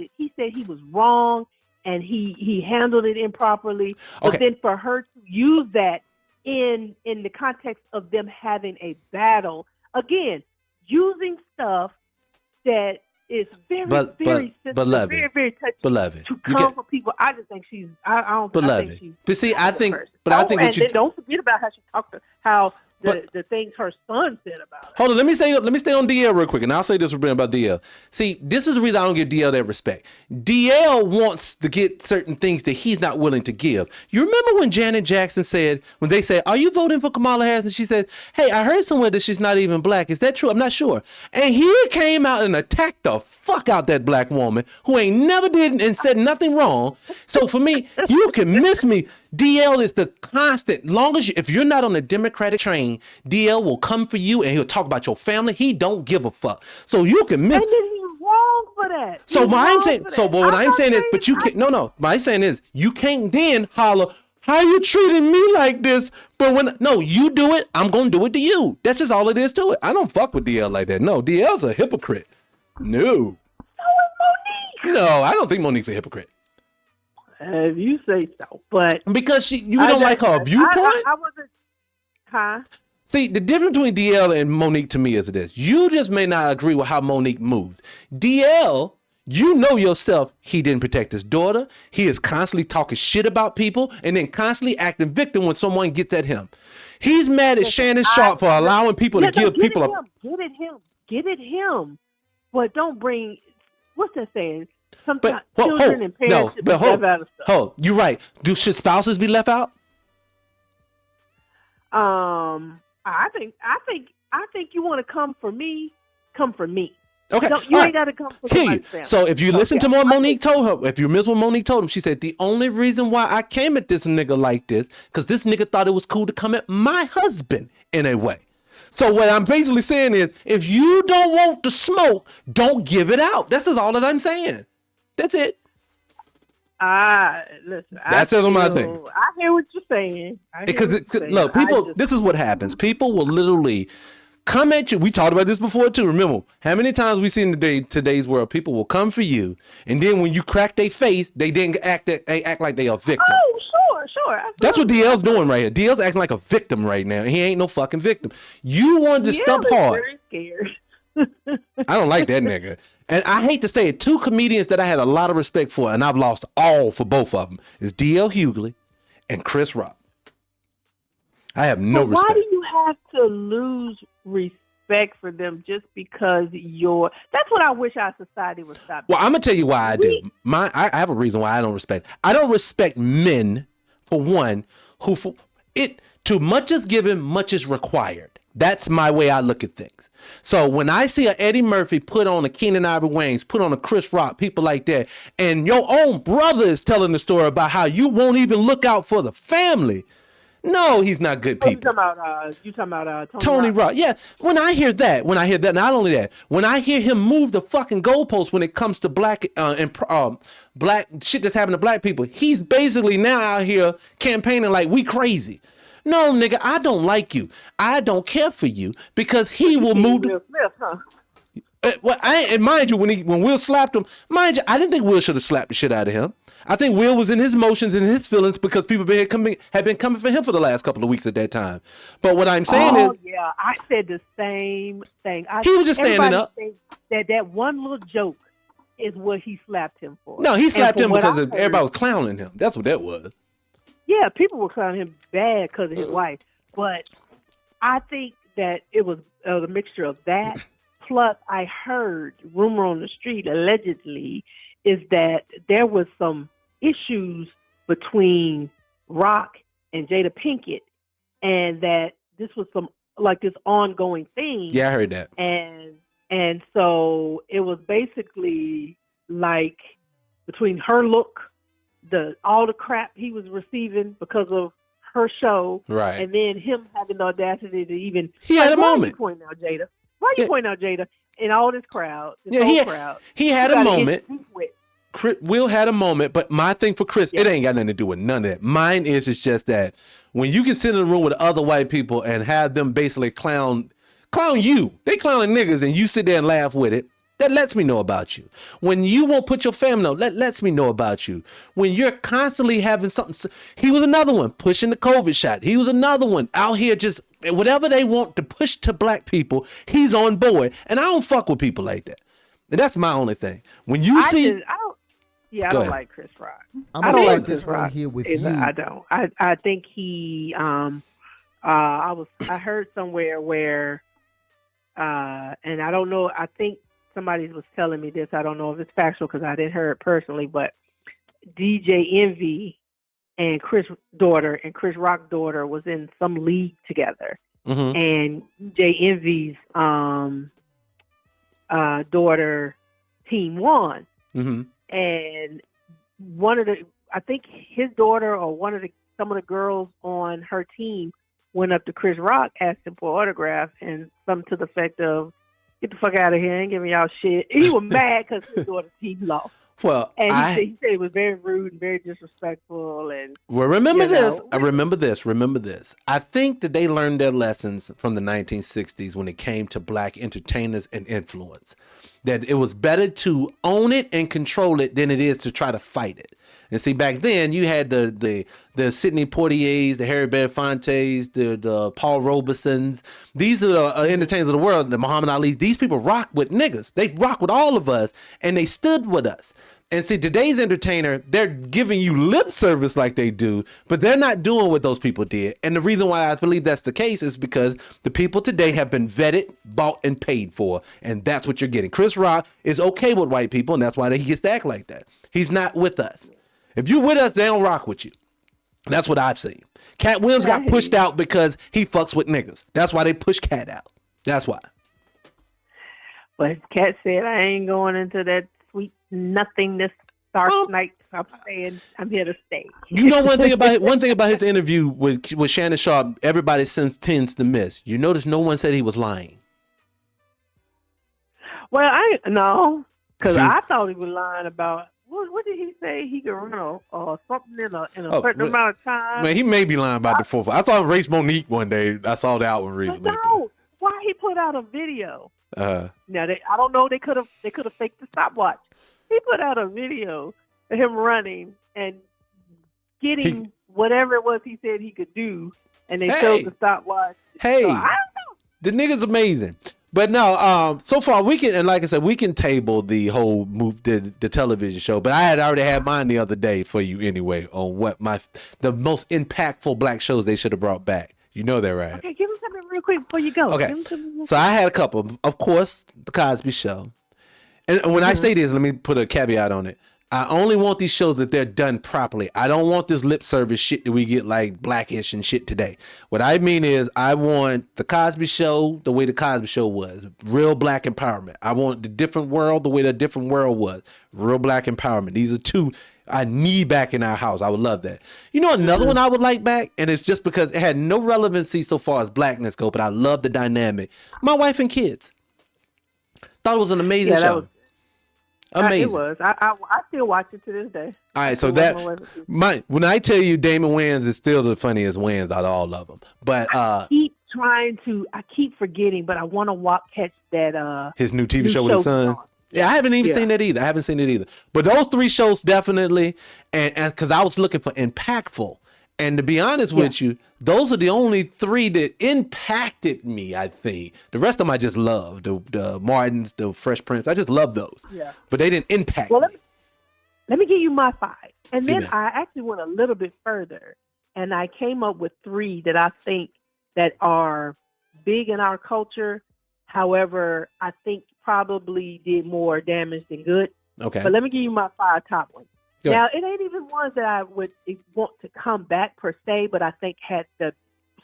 it. He said he was wrong and he handled it improperly. But then for her to use that in the context of them having a battle, again, using stuff that is very sensitive, beloved, very touchy beloved. to come for people. I just think she's. I don't. Beloved. I think she's. But see, I think. Person. But I think what you don't forget about how she talked to the things her son said about her. Hold on, let me stay on DL real quick, and I'll say this about DL. See, this is the reason I don't give DL that respect. DL wants to get certain things that he's not willing to give. You remember when Janet Jackson said, when they said, "Are you voting for Kamala Harris?" and she said, "Hey, I heard somewhere that she's not even black. Is that true? I'm not sure." And he came out and attacked the fuck out that black woman who ain't never did and said nothing wrong. So for me, you can miss me. DL is the constant. If you're not on the Democratic train, DL will come for you and he'll talk about your family. He don't give a fuck. So you can miss. And then he's wrong for that. So what I'm saying is, but you can't. No. What I'm saying is, you can't then holler, "How you treating me like this?" But you do it, I'm gonna do it to you. That's just all it is to it. I don't fuck with DL like that. No, DL's a hypocrite. No. So is Monique. No, I don't think Monique's a hypocrite. If you say so, but because you don't like her viewpoint. I wasn't. Huh? See, the difference between DL and Monique to me is this: you just may not agree with how Monique moves. DL, you know yourself, he didn't protect his daughter. He is constantly talking shit about people and then constantly acting victim when someone gets at him. He's mad at Shannon Sharp for allowing people to give people a. Get at him, but don't bring. What's that saying? Sometimes but, children and parents should be left out of stuff. You're right. Should spouses be left out? I think you want to come for me. Come for me. Okay. You ain't got to come for somebody's family. So if you listen to what Monique told her, if you miss what Monique told him, she said the only reason why I came at this nigga like this, because this nigga thought it was cool to come at my husband in a way. So what I'm basically saying is, if you don't want the smoke, don't give it out. That's just all that I'm saying. That's it. Listen. That's my thing. I hear what you're saying. Look, people. This is what happens. People will literally come at you. We talked about this before too. Remember how many times we see in today's world, people will come for you, and then when you crack their face, they then act like they are a victim. Oh, sure. Absolutely. That's what DL's doing right here. DL's acting like a victim right now. He ain't no fucking victim. You wanted to stump hard. Very scared. I don't like that nigga. And I hate to say it, two comedians that I had a lot of respect for, and I've lost all for both of them, is D.L. Hughley and Chris Rock. I have no respect. Why do you have to lose respect for them just because that's what I wish our society would stop. Well, I'm going to tell you why I do. I have a reason why I don't respect. I don't respect men, for one, too much is given, much is required. That's my way I look at things. So when I see a Eddie Murphy put on a Keenan Ivory Wayans, put on a Chris Rock, people like that, and your own brother is telling the story about how you won't even look out for the family. No, he's not good people. You talking about Tony Rock? Yeah. When I hear that, not only that, when I hear him move the fucking goalposts when it comes to black black shit that's happening to black people, he's basically now out here campaigning like we crazy. No, nigga, I don't like you. I don't care for you because he will move. Will Smith, huh? And mind you, when Will slapped him, mind you, I didn't think Will should have slapped the shit out of him. I think Will was in his emotions and his feelings because people had been coming for him for the last couple of weeks at that time. But what I'm saying is, yeah, I said the same thing. He was just standing up. That one little joke is what he slapped him for. No, he slapped him because everybody was clowning him. That's what that was. Yeah, people were clowning him bad because of his wife. But I think that it was a mixture of that. Plus, I heard, rumor on the street, allegedly, is that there was some issues between Rock and Jada Pinkett, and that this was this ongoing thing. Yeah, I heard that. And so it was basically like between her look, all the crap he was receiving because of her show, right? And then him having the audacity to even had a moment. Why you pointing out Jada in all this crowd? He had a moment. Will had a moment, but my thing for Chris, it ain't got nothing to do with none of that. Mine is it's just that when you can sit in a room with other white people and have them basically clown you, they clowning niggas, and you sit there and laugh with it. That lets me know about you. When you won't put your family on, that lets me know about you. When you're constantly having something, he was another one pushing the COVID shot. He was another one out here just whatever they want to push to black people, he's on board. And I don't fuck with people like that. And that's my only thing. When you I don't like Chris Rock. I'm gonna like this one here with you. I don't. I think he. I heard somewhere where, and I don't know. I think somebody was telling me this. I don't know if it's factual because I didn't hear it personally. But DJ Envy and Chris Rock's daughter was in some league together, and DJ Envy's daughter team won. And I think his daughter or some of the girls on her team went up to Chris Rock, asked him for an autograph, and something to the effect of, "Get the fuck out of here, ain't giving y'all shit." He was mad because his daughter's team lost. Well, and he said it was very rude and very disrespectful. And remember this. Remember this. I think that they learned their lessons from the 1960s when it came to black entertainers and influence. That it was better to own it and control it than it is to try to fight it. And see, back then you had the Sidney Poitiers, the Harry Belafontes, the Paul Robesons. These are the entertainers of the world, the Muhammad Ali's. These people rock with niggas. They rock with all of us, and they stood with us. And see, today's entertainer, they're giving you lip service like they do, but they're not doing what those people did. And the reason why I believe that's the case is because the people today have been vetted, bought, and paid for. And that's what you're getting. Chris Rock is okay with white people, and that's why he gets to act like that. He's not with us. If you with us, they don't rock with you. That's what I've seen. Cat Williams got pushed out because he fucks with niggas. That's why they push Cat out. That's why. But Cat said, "I ain't going into that sweet nothingness dark night. I'm saying I'm here to stay." You know one thing about his interview with Shannon Sharp, everybody tends to miss. You notice no one said he was lying. Well, because I thought he was lying about. What did he say? He could run or something in a certain amount of time. Man, he may be lying about the 4th. I saw him race Monique one day. I saw that one recently. No, why he put out a video? Now I don't know. They could have faked the stopwatch. He put out a video of him running and getting whatever it was he said he could do, and they showed the stopwatch. Hey, so I don't know. The nigga's amazing. But no, so far we can, and like I said, we can table the whole the television show. But I had already had mine the other day for you anyway on what the most impactful black shows they should have brought back. You know that, right? Okay, give me something real quick before you go. Okay, so I had a couple. Of course, the Cosby Show. And when I say this, let me put a caveat on it. I only want these shows that they're done properly. I don't want this lip service shit that we get like Blackish and shit today. What I mean is I want the Cosby Show the way the Cosby Show was. Real black empowerment. I want the Different World the way the Different World was. Real black empowerment. These are two I need back in our house. I would love that. You know another one I would like back? And it's just because it had no relevancy so far as blackness go, but I love the dynamic. My Wife and Kids. Thought it was an amazing show. Amazing. It was. I still watch it to this day. All right, so when I tell you Damon Wayans is still the funniest Wayans out of all of them, but I keep forgetting, but I want to catch that his new TV show with his son. Yeah, I haven't even seen that either. I haven't seen it either. But those three shows definitely, and because I was looking for impactful, and to be honest with you, those are the only three that impacted me, I think. The rest of them I just love. The Martins, the Fresh Prince. I just love those. Yeah. But they didn't impact me. Let me give you my 5. And then I actually went a little bit further. And I came up with 3 that I think that are big in our culture. However, I think probably did more damage than good. Okay. But let me give you my 5 top ones. Now, it ain't even ones that I would want to come back per se, but I think had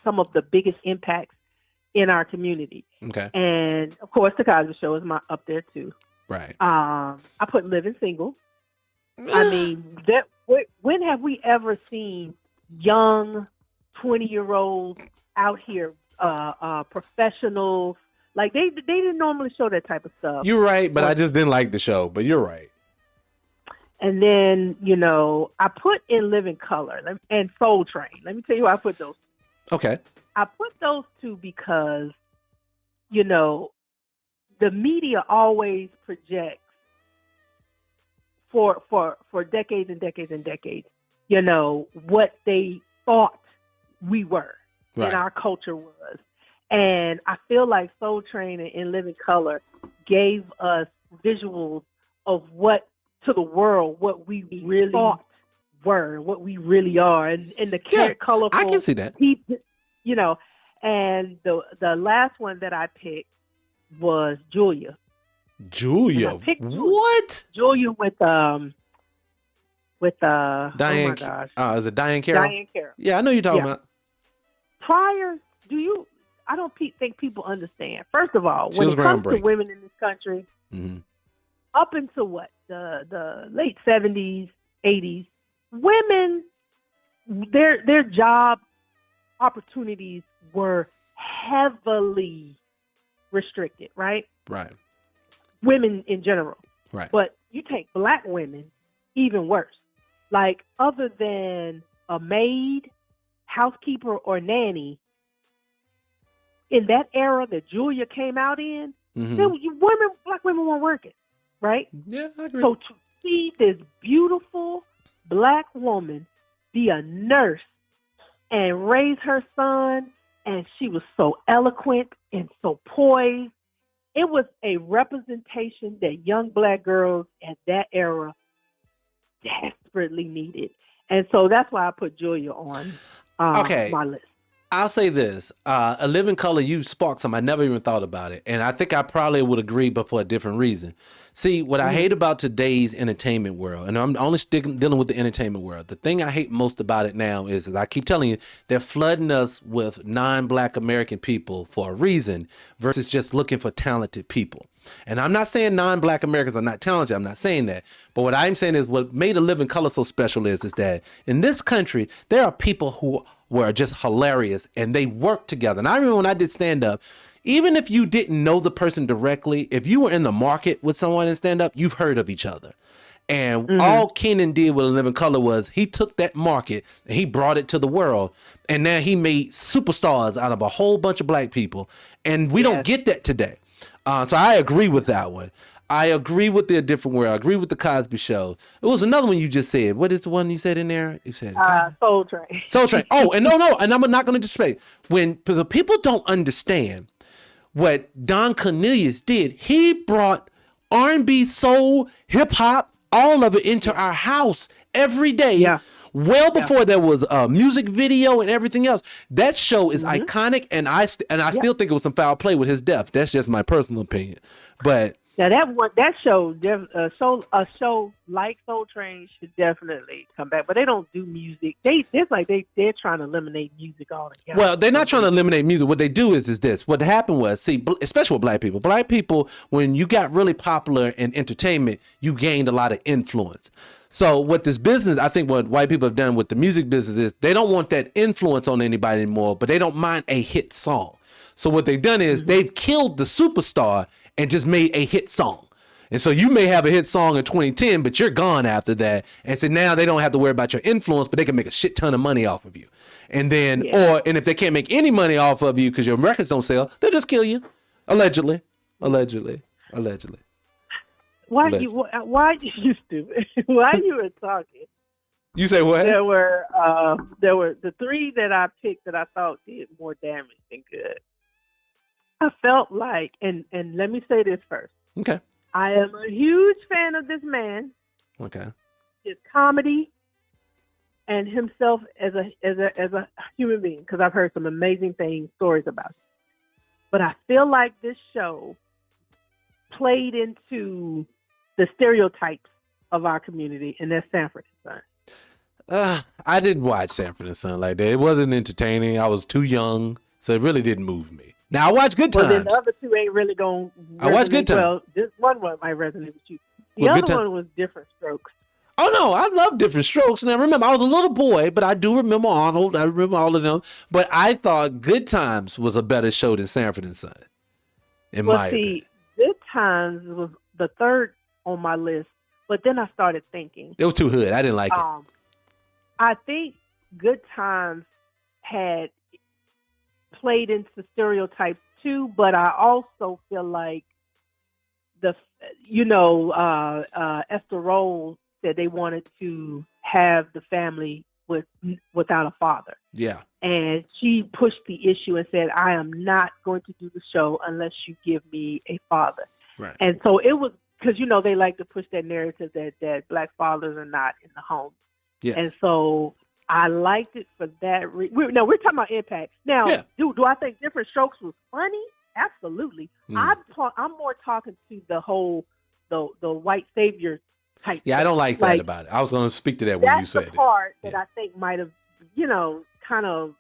some of the biggest impacts in our community. Okay. And, of course, The Cosby Show is up there, too. Right. I put Living Single. I mean, when have we ever seen young 20-year-olds out here, professionals? Like, they didn't normally show that type of stuff. You're right, but I just didn't like the show, but you're right. And then, I put In Living Color and Soul Train. Let me tell you why I put those. Okay. I put those two because, the media always projects for decades and decades and decades, what they thought we were and our culture was. And I feel like Soul Train and In Living Color gave us visuals of what to the world, what we really thought were, what we really are, and the colorful. I can see that. And the last one that I picked was Julia. Julia, what? Julia with Diane. Oh my gosh, Is it Diane Carroll? Diane Carroll. Yeah, I know you're talking about. Prior, I don't think people understand. First of all, when it comes to women in this country, up until what the late 70s, 80s, women, their job opportunities were heavily restricted, right? Right. Women in general. Right. But you take black women, even worse. Like, other than a maid, housekeeper, or nanny, in that era that Julia came out in, black women weren't working, right? Yeah, I agree. So to see this beautiful black woman be a nurse and raise her son, and she was so eloquent and so poised, it was a representation that young black girls at that era desperately needed. And so that's why I put Julia on my list. I'll say this. A Living Color, you sparked something. I never even thought about it. And I think I probably would agree, but for a different reason. See, what I hate about today's entertainment world, and I'm only dealing with the entertainment world, the thing I hate most about it now is I keep telling you, they're flooding us with non-black American people for a reason versus just looking for talented people. And I'm not saying non-black Americans are not talented. I'm not saying that. But what I'm saying is what made A Living Color so special is that in this country, there are people who were just hilarious and they work together. And I remember when I did stand up, even if you didn't know the person directly, if you were in the market with someone in stand up, you've heard of each other. And all Kenan did with A Living Color was he took that market and he brought it to the world. And now he made superstars out of a whole bunch of black people. And we don't get that today. So I agree with that one. I agree with the different world. I agree with the Cosby Show. It was another one you just said. What is the one you said in there? You said Soul Train. Soul Train. Oh, and no, and I'm not going to disrespect. Because the people don't understand what Don Cornelius did. He brought R&B, soul, hip hop, all of it into our house every day. Yeah. Well before there was a music video and everything else. That show is iconic, and I still think it was some foul play with his death. That's just my personal opinion. But now that show, a show like Soul Train should definitely come back. But they don't do music. They're trying to eliminate music altogether. Well, they're not trying to eliminate music. What they do is this. What happened was, see, especially with black people, when you got really popular in entertainment, you gained a lot of influence. So what this business, I think what white people have done with the music business is they don't want that influence on anybody anymore, but they don't mind a hit song. So what they've done is they've killed the superstar and just made a hit song. And so you may have a hit song in 2010, but you're gone after that. And so now they don't have to worry about your influence, but they can make a shit ton of money off of you. And then, and if they can't make any money off of you because your records don't sell, they'll just kill you. Allegedly. Why you stupid? Why you were talking? You say what? There were the three that I picked that I thought did more damage than good. I felt like, and let me say this first. Okay. I am a huge fan of this man. Okay. His comedy and himself as a human being, because I've heard some amazing stories about him. But I feel like this show played into the stereotypes of our community, and that's Sanford and Son. I didn't watch Sanford and Son like that. It wasn't entertaining. I was too young, so it really didn't move me. Now I watch Good Times. Well, then the other two ain't really going to resonate. I watch Good Times. Well, this one might resonate with you. The other one was Different Strokes. Oh, no, I love Different Strokes. Now, remember, I was a little boy, but I do remember Arnold. I remember all of them. But I thought Good Times was a better show than Sanford and Son, in my opinion. Good Times was the third on my list, But then I started thinking. It was too hood. I didn't like it. I think Good Times had played into stereotypes too, but I also feel like Esther Roll said they wanted to have the family without a father. Yeah. And she pushed the issue and said, I am not going to do the show unless you give me a father. Right. And so it was, because, they like to push that narrative that Black fathers are not in the home. Yes. And so I liked it for that reason. We're talking about impact. Now, do I think Different Strokes was funny? Absolutely. I'm more talking to the whole, the white savior type. Yeah, I don't like that about it. I was going to speak to that when you said it. That's the part that I think might have, kind of,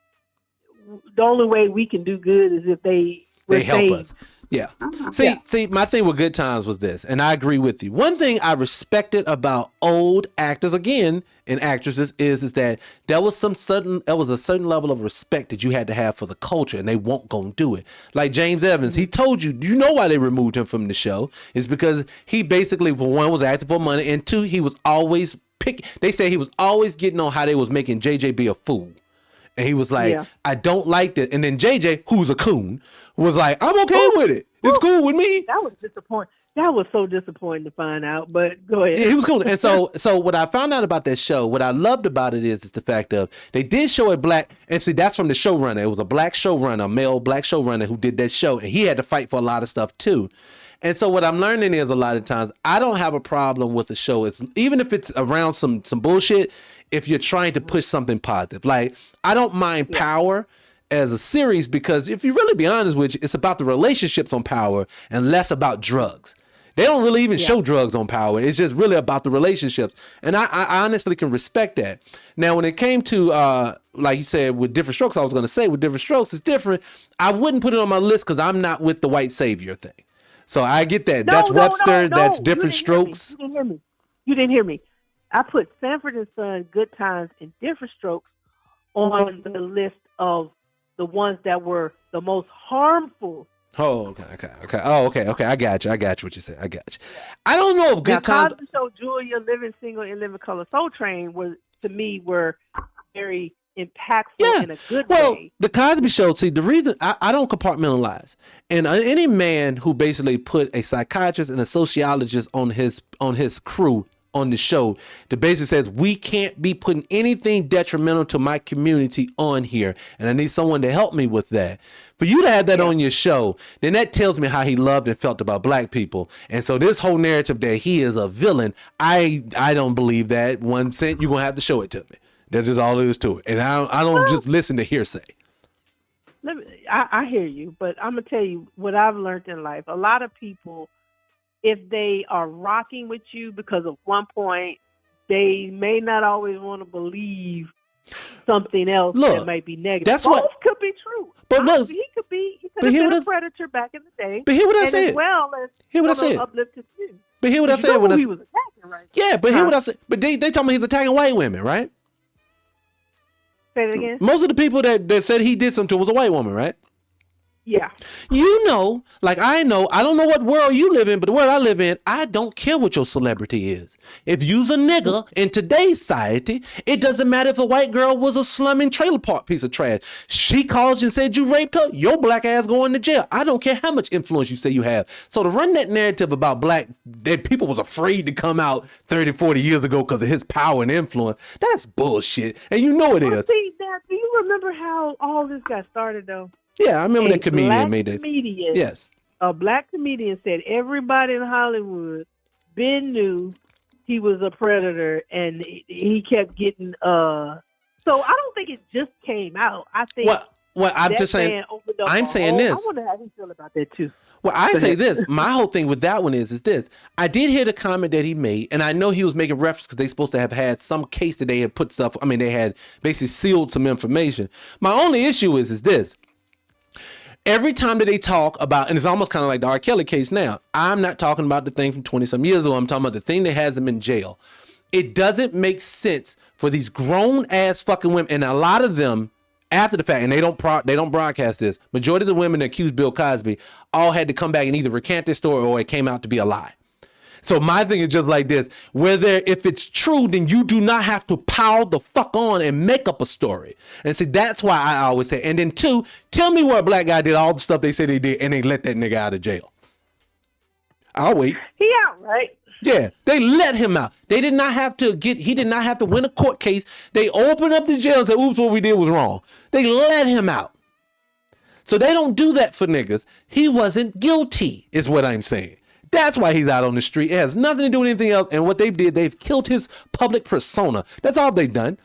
the only way we can do good is if they help us. Yeah. See, my thing with Good Times was this, and I agree with you. One thing I respected about old actors, again, and actresses is that there was a certain level of respect that you had to have for the culture, and they won't go and do it. Like James Evans, he told you why they removed him from the show? It's because he basically, for one, was asking for money, and two, he was always they said he was always getting on how they was making JJ be a fool. And he was like, I don't like this. And then JJ, who's a coon, was like, I'm okay with it. It's cool with me. That was disappointing. That was so disappointing to find out, but go ahead. Yeah, he was cool. And so what I found out about that show, what I loved about it is the fact of they did show a black, and see, that's from the showrunner. It was a black showrunner, a male black showrunner who did that show. And he had to fight for a lot of stuff too. And so what I'm learning is a lot of times, I don't have a problem with the show. It's even if it's around some bullshit, if you're trying to push something positive. Like, I don't mind Power as a series because if you really be honest with you, it's about the relationships on Power and less about drugs. They don't really even show drugs on Power. It's just really about the relationships. And I honestly can respect that. Now, when it came to, like you said, with Different Strokes, I was going to say with Different Strokes, it's different. I wouldn't put it on my list because I'm not with the white savior thing. So I get that. That's Webster. That's Different Strokes. You didn't hear me. I put Sanford and Son, Good Times, and Different Strokes on the list of the ones that were the most harmful. Oh, okay. Oh, okay. I got you. What you said. I got you. I don't know if Good Times. Cosby Show, Julia, Living Single, and Living Color, Soul Train were very impactful in a good way. Well, the Cosby Show, see, the reason I don't compartmentalize, and any man who basically put a psychiatrist and a sociologist on his crew on the show that basically says we can't be putting anything detrimental to my community on here, and I need someone to help me with that. For you to have that on your show, then that tells me how he loved and felt about black people. And so this whole narrative that he is a villain, I don't believe that 1 cent. You're gonna have to show it to me. That's just all there is to it. And I don't just listen to hearsay. I hear you, but I'm gonna tell you what I've learned in life. A lot of people, if they are rocking with you because of one point, they may not always want to believe something else that might be negative. That's both could be true. But look, he could have been a predator back in the day. But hear what I said. As well as hear what I said. Uplifted too. But hear what I said when he was attacking, right? Yeah, but hear what I said. But they told me he's attacking white women, right? Say it again. Most of the people that said he did something to was a white woman, right? Yeah. Like I don't know what world you live in, but the world I live in, I don't care what your celebrity is. If you's a nigga in today's society, it doesn't matter if a white girl was a slumming trailer park piece of trash. She called you and said you raped her, your black ass going to jail. I don't care how much influence you say you have. So to run that narrative about black, that people was afraid to come out 30, 40 years ago because of his power and influence, that's bullshit. And you know it is. See, now, do you remember how all this got started though? Yeah, I remember that comedian made it. Yes. A black comedian said everybody in Hollywood knew he was a predator, and he kept getting So I don't think it just came out. I think. Well, I'm just saying. I'm saying this. I wonder how he feel about that too. Well, I say this. My whole thing with that one is this. I did hear the comment that he made, and I know he was making reference because they're supposed to have had some case that they had put stuff. I mean, they had basically sealed some information. My only issue is this. Every time that they talk about, and it's almost kind of like the R. Kelly case now, I'm not talking about the thing from 20-some years ago. I'm talking about the thing that has him in jail. It doesn't make sense for these grown-ass fucking women, and a lot of them, after the fact, and they don't broadcast this, majority of the women that accused Bill Cosby all had to come back and either recant their story or it came out to be a lie. So my thing is just like this, if it's true, then you do not have to pile the fuck on and make up a story. And see, that's why I always say, and then 2, tell me where a black guy did all the stuff they said he did and they let that nigga out of jail. I'll wait. He out, right? Yeah, they let him out. He did not have to win a court case. They opened up the jail and said, oops, what we did was wrong. They let him out. So they don't do that for niggas. He wasn't guilty, is what I'm saying. That's why he's out on the street. It has nothing to do with anything else. And what they've killed his public persona. That's all they've done.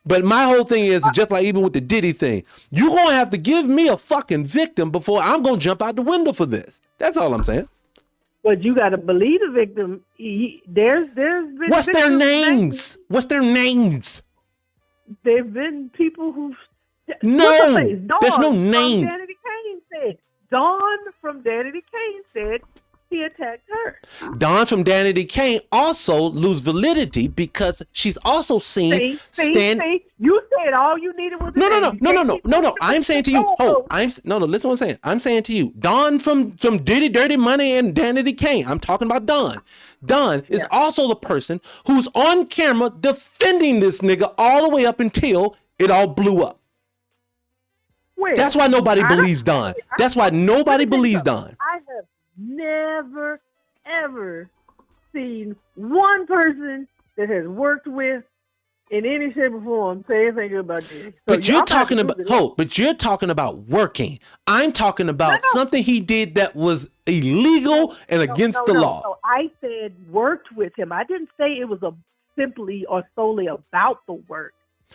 But my whole thing is just like even with the Diddy thing, you're going to have to give me a fucking victim before I'm going to jump out the window for this. That's all I'm saying. But you got to believe the victim. There's been What's their names? What's their names? There've been people who. No, there's no name. Dawn from Danity Kane said he attacked her. Dawn from Danity Kane also lose validity because she's also seen See, you said all you needed was no. I'm saying to you, listen what I'm saying. I'm saying to you, Dawn from Diddy Dirty Money and Danity Kane. I'm talking about Dawn. Dawn is also the person who's on camera defending this nigga all the way up until it all blew up. That's why nobody believes Dawn. That's why nobody believes Dawn. I have never, ever seen one person that has worked with in any shape or form say anything good about this. But you're talking about working. I'm talking about something he did that was illegal and against the law. No, I said worked with him. I didn't say it was simply or solely about the work.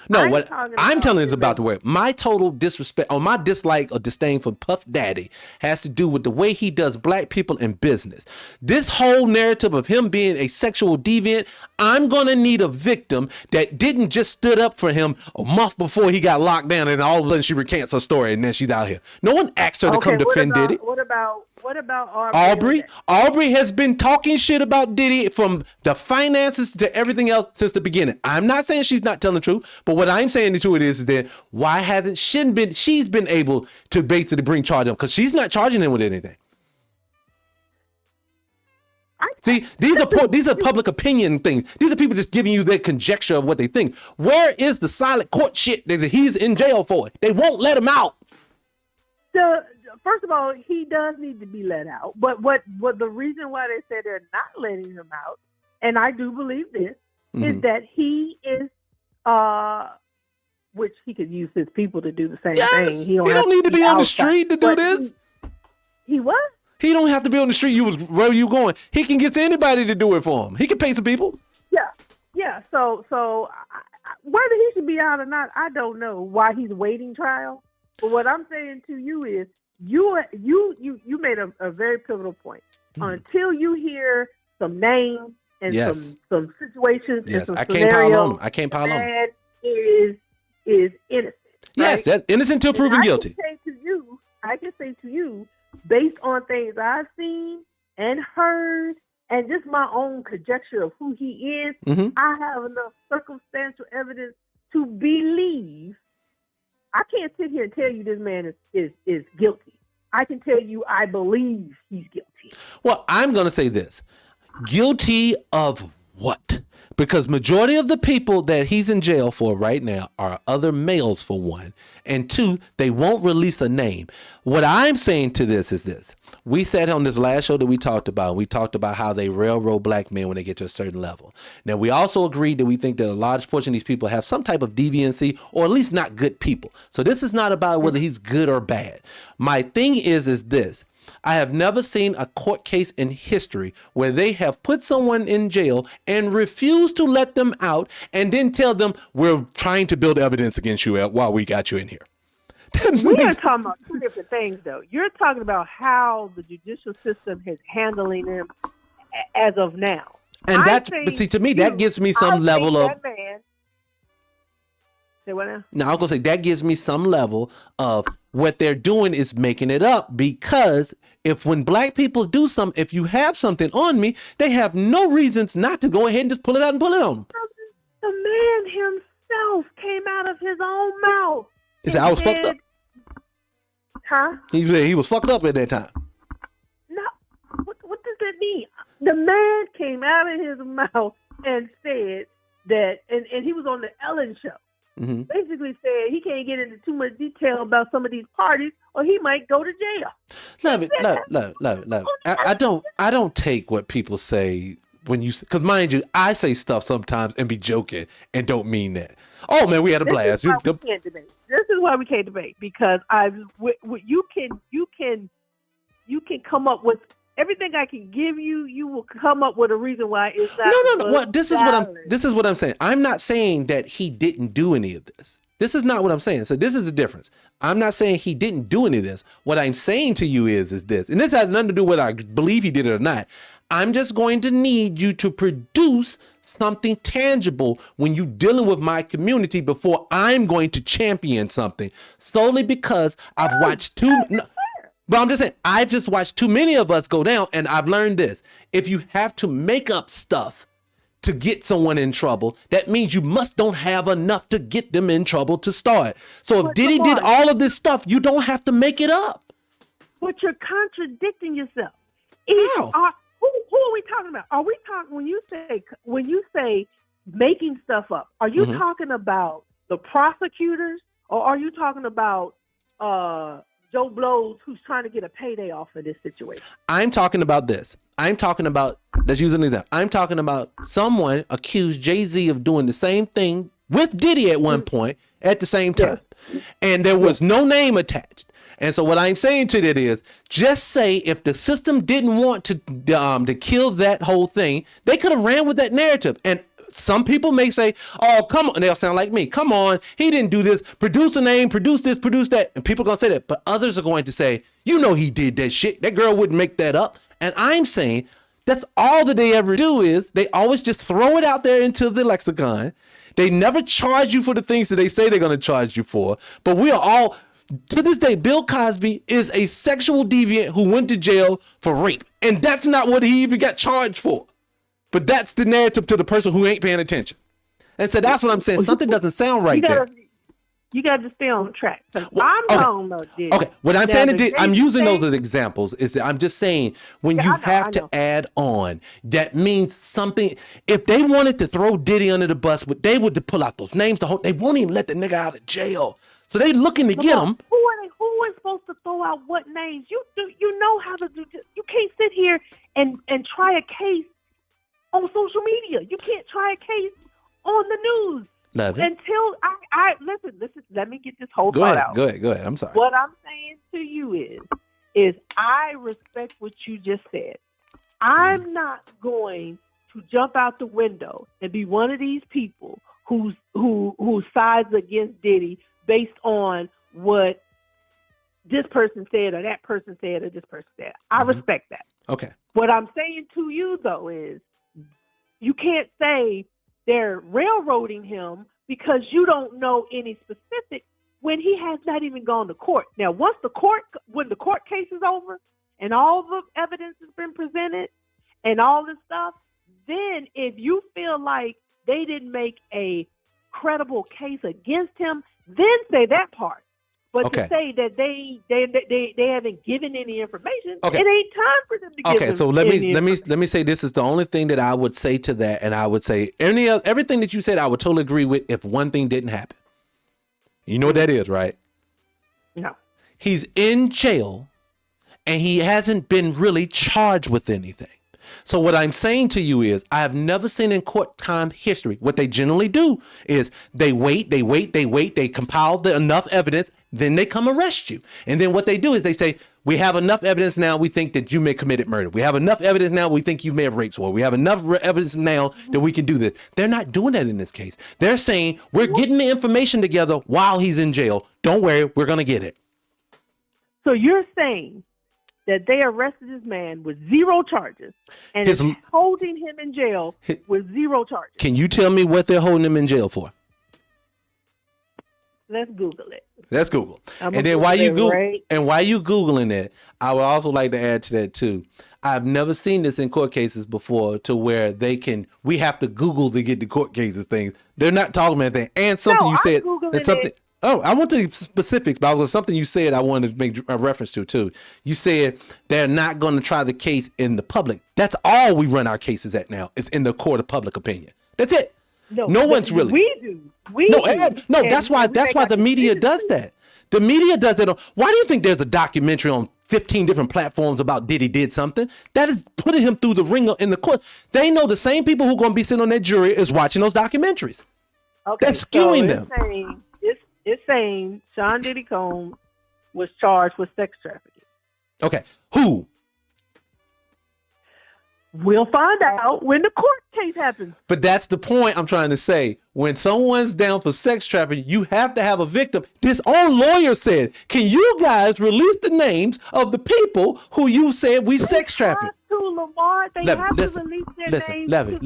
No, what I'm telling you is about the way my total disrespect or my dislike or disdain for Puff Daddy has to do with the way he does black people in business. This whole narrative of him being a sexual deviant, I'm going to need a victim that didn't just stood up for him a month before he got locked down and all of a sudden she recants her story and then she's out here. No one asked her to come defend Diddy. What about Aubrey? Aubrey has been talking shit about Diddy from the finances to everything else since the beginning. I'm not saying she's not telling the truth, but what I'm saying to it is that why hasn't she's been able to basically bring charge up because she's not charging him with anything. See, these are public opinion things. These are people just giving you their conjecture of what they think. Where is the silent court shit that he's in jail for? They won't let him out. First of all, he does need to be let out. But what the reason why they say they're not letting him out, and I do believe this, is that he is, which he could use his people to do the same thing. He don't need to be on the street to do this. He what? He don't have to be on the street. Where you going? He can get anybody to do it for him. He can pay some people. Yeah. So whether he should be out or not, I don't know why he's waiting trial. But what I'm saying to you is, you made a very pivotal point. Until you hear some names and some situations and some scenarios, I can't pile on him. Man is innocent. Yes, right? that's innocent until proven guilty. I can say to you, based on things I've seen and heard, and just my own conjecture of who he is, I have enough circumstantial evidence to believe. I can't sit here and tell you this man is guilty. I can tell you I believe he's guilty. Well, I'm going to say this. Guilty of what? Because majority of the people that he's in jail for right now are other males, for one. And two, they won't release a name. What I'm saying to this is this. We said on this last show that we talked about how they railroad black men when they get to a certain level. Now, we also agreed that we think that a large portion of these people have some type of deviancy or at least not good people. So this is not about whether he's good or bad. My thing is this. I have never seen a court case in history where they have put someone in jail and refused to let them out and then tell them we're trying to build evidence against you while we got you in here. We are talking about two different things, though. You're talking about how the judicial system is handling them as of now. And but see, to me, that gives me some level of. Say what now? Now, I was going to say that gives me some level of what they're doing is making it up, because when black people do something, if you have something on me, they have no reasons not to go ahead and just pull it out and pull it on them. The man himself came out of his own mouth. He said, I was fucked up. Huh? He was fucked up at that time. No. What does that mean? The man came out of his mouth and said that, and he was on the Ellen show. Mm-hmm. Basically said he can't get into too much detail about some of these parties, or he might go to jail. Love it. I don't take what people say when you, because mind you, I say stuff sometimes and be joking and don't mean that. Oh man, we had a blast. We can't debate. This is why we can't debate, because you can come up with everything I can give you. You will come up with a reason why it's not. No. What this is what I'm saying. I'm not saying that he didn't do any of this. This is not what I'm saying. So this is the difference. I'm not saying he didn't do any of this. What I'm saying to you is this, and this has nothing to do with whether I believe he did it or not. I'm just going to need you to produce something tangible when you're dealing with my community before I'm going to champion something, solely because I've watched but I'm just saying, I've just watched too many of us go down, and I've learned this. If you have to make up stuff to get someone in trouble, that means you don't have enough to get them in trouble to start. So if Diddy did all of this stuff, you don't have to make it up. But you're contradicting yourself. How? Who are we talking about? Are we talking when you say making stuff up? Are you talking about the prosecutors, or are you talking about Joe Blows, who's trying to get a payday off of this situation? I'm talking about this. I'm talking about, let's use an example. I'm talking about someone accused Jay-Z of doing the same thing with Diddy at one point at the same time. And there was no name attached. And so what I'm saying to that is, just say if the system didn't want to kill that whole thing, they could have ran with that narrative. And some people may say, oh, come on. And they'll sound like me. Come on. He didn't do this. Produce a name, produce this, produce that. And people are going to say that. But others are going to say, you know, he did that shit. That girl wouldn't make that up. And I'm saying that's all that they ever do is they always just throw it out there into the lexicon. They never charge you for the things that they say they're going to charge you for. But we are all, to this day, Bill Cosby is a sexual deviant who went to jail for rape. And that's not what he even got charged for. But that's the narrative to the person who ain't paying attention. And so that's what I'm saying. Something doesn't sound right there. You got to stay on track. I'm talking about this. Okay, what I'm saying, I'm using those as examples. Is that I'm just saying when you have to add on, that means something. If they wanted to throw Diddy under the bus, they would pull out those names. They won't even let the nigga out of jail. So they looking to get him. Who is supposed to throw out what names? You know how to do this. You can't sit here and try a case on social media. You can't try a case on the news. Love it. Until I listen, let me get this whole thought out. Go ahead. I'm sorry. What I'm saying to you is I respect what you just said. I'm not going to jump out the window and be one of these people who sides against Diddy based on what this person said or that person said or this person said. I respect that. Okay. What I'm saying to you though is you can't say they're railroading him because you don't know any specifics when he has not even gone to court. Now, when the court case is over and all the evidence has been presented and all this stuff, then if you feel like they didn't make a credible case against him, then say that part. But to say that they haven't given any information, it ain't time for them to give. Okay, so let me say this is the only thing that I would say to that, and I would say everything that you said I would totally agree with if one thing didn't happen. You know what that is, right? No. He's in jail, and he hasn't been really charged with anything. So what I'm saying to you is I have never seen in court time history, what they generally do is they wait, they compile enough evidence, then they come arrest you. And then what they do is they say, we have enough evidence now, we think that you may have committed murder. We have enough evidence now, we think you may have raped someone. We have enough evidence now that we can do this. They're not doing that in this case. They're saying, we're getting the information together while he's in jail. Don't worry, we're going to get it. So you're saying that they arrested this man with zero charges and is holding him in jail with zero charges. Can you tell me what they're holding him in jail for? Let's Google it. Let's Google. And then while you Googling it, I would also like to add to that too. I've never seen this in court cases before to where we have to Google to get the court cases things. They're not talking about anything. And something you said. I'm Googling something. it. Oh, I want the specifics, but it was something you said I wanted to make a reference to too. You said they're not going to try the case in the public. That's all we run our cases at now. It's in the court of public opinion. That's it. No one's really. We do. No. That's why the media does that. The media does that. Why do you think there's a documentary on 15 different platforms about Diddy did something? That is putting him through the ringer in the court. They know the same people who are going to be sitting on that jury is watching those documentaries. Okay, that's skewing them. It's saying Sean Diddy Combs was charged with sex trafficking. Okay, who? We'll find out when the court case happens. But that's the point I'm trying to say. When someone's down for sex trafficking, you have to have a victim. This own lawyer said, can you guys release the names of the people who you said we sex trafficked? Lamar, they have to release their names.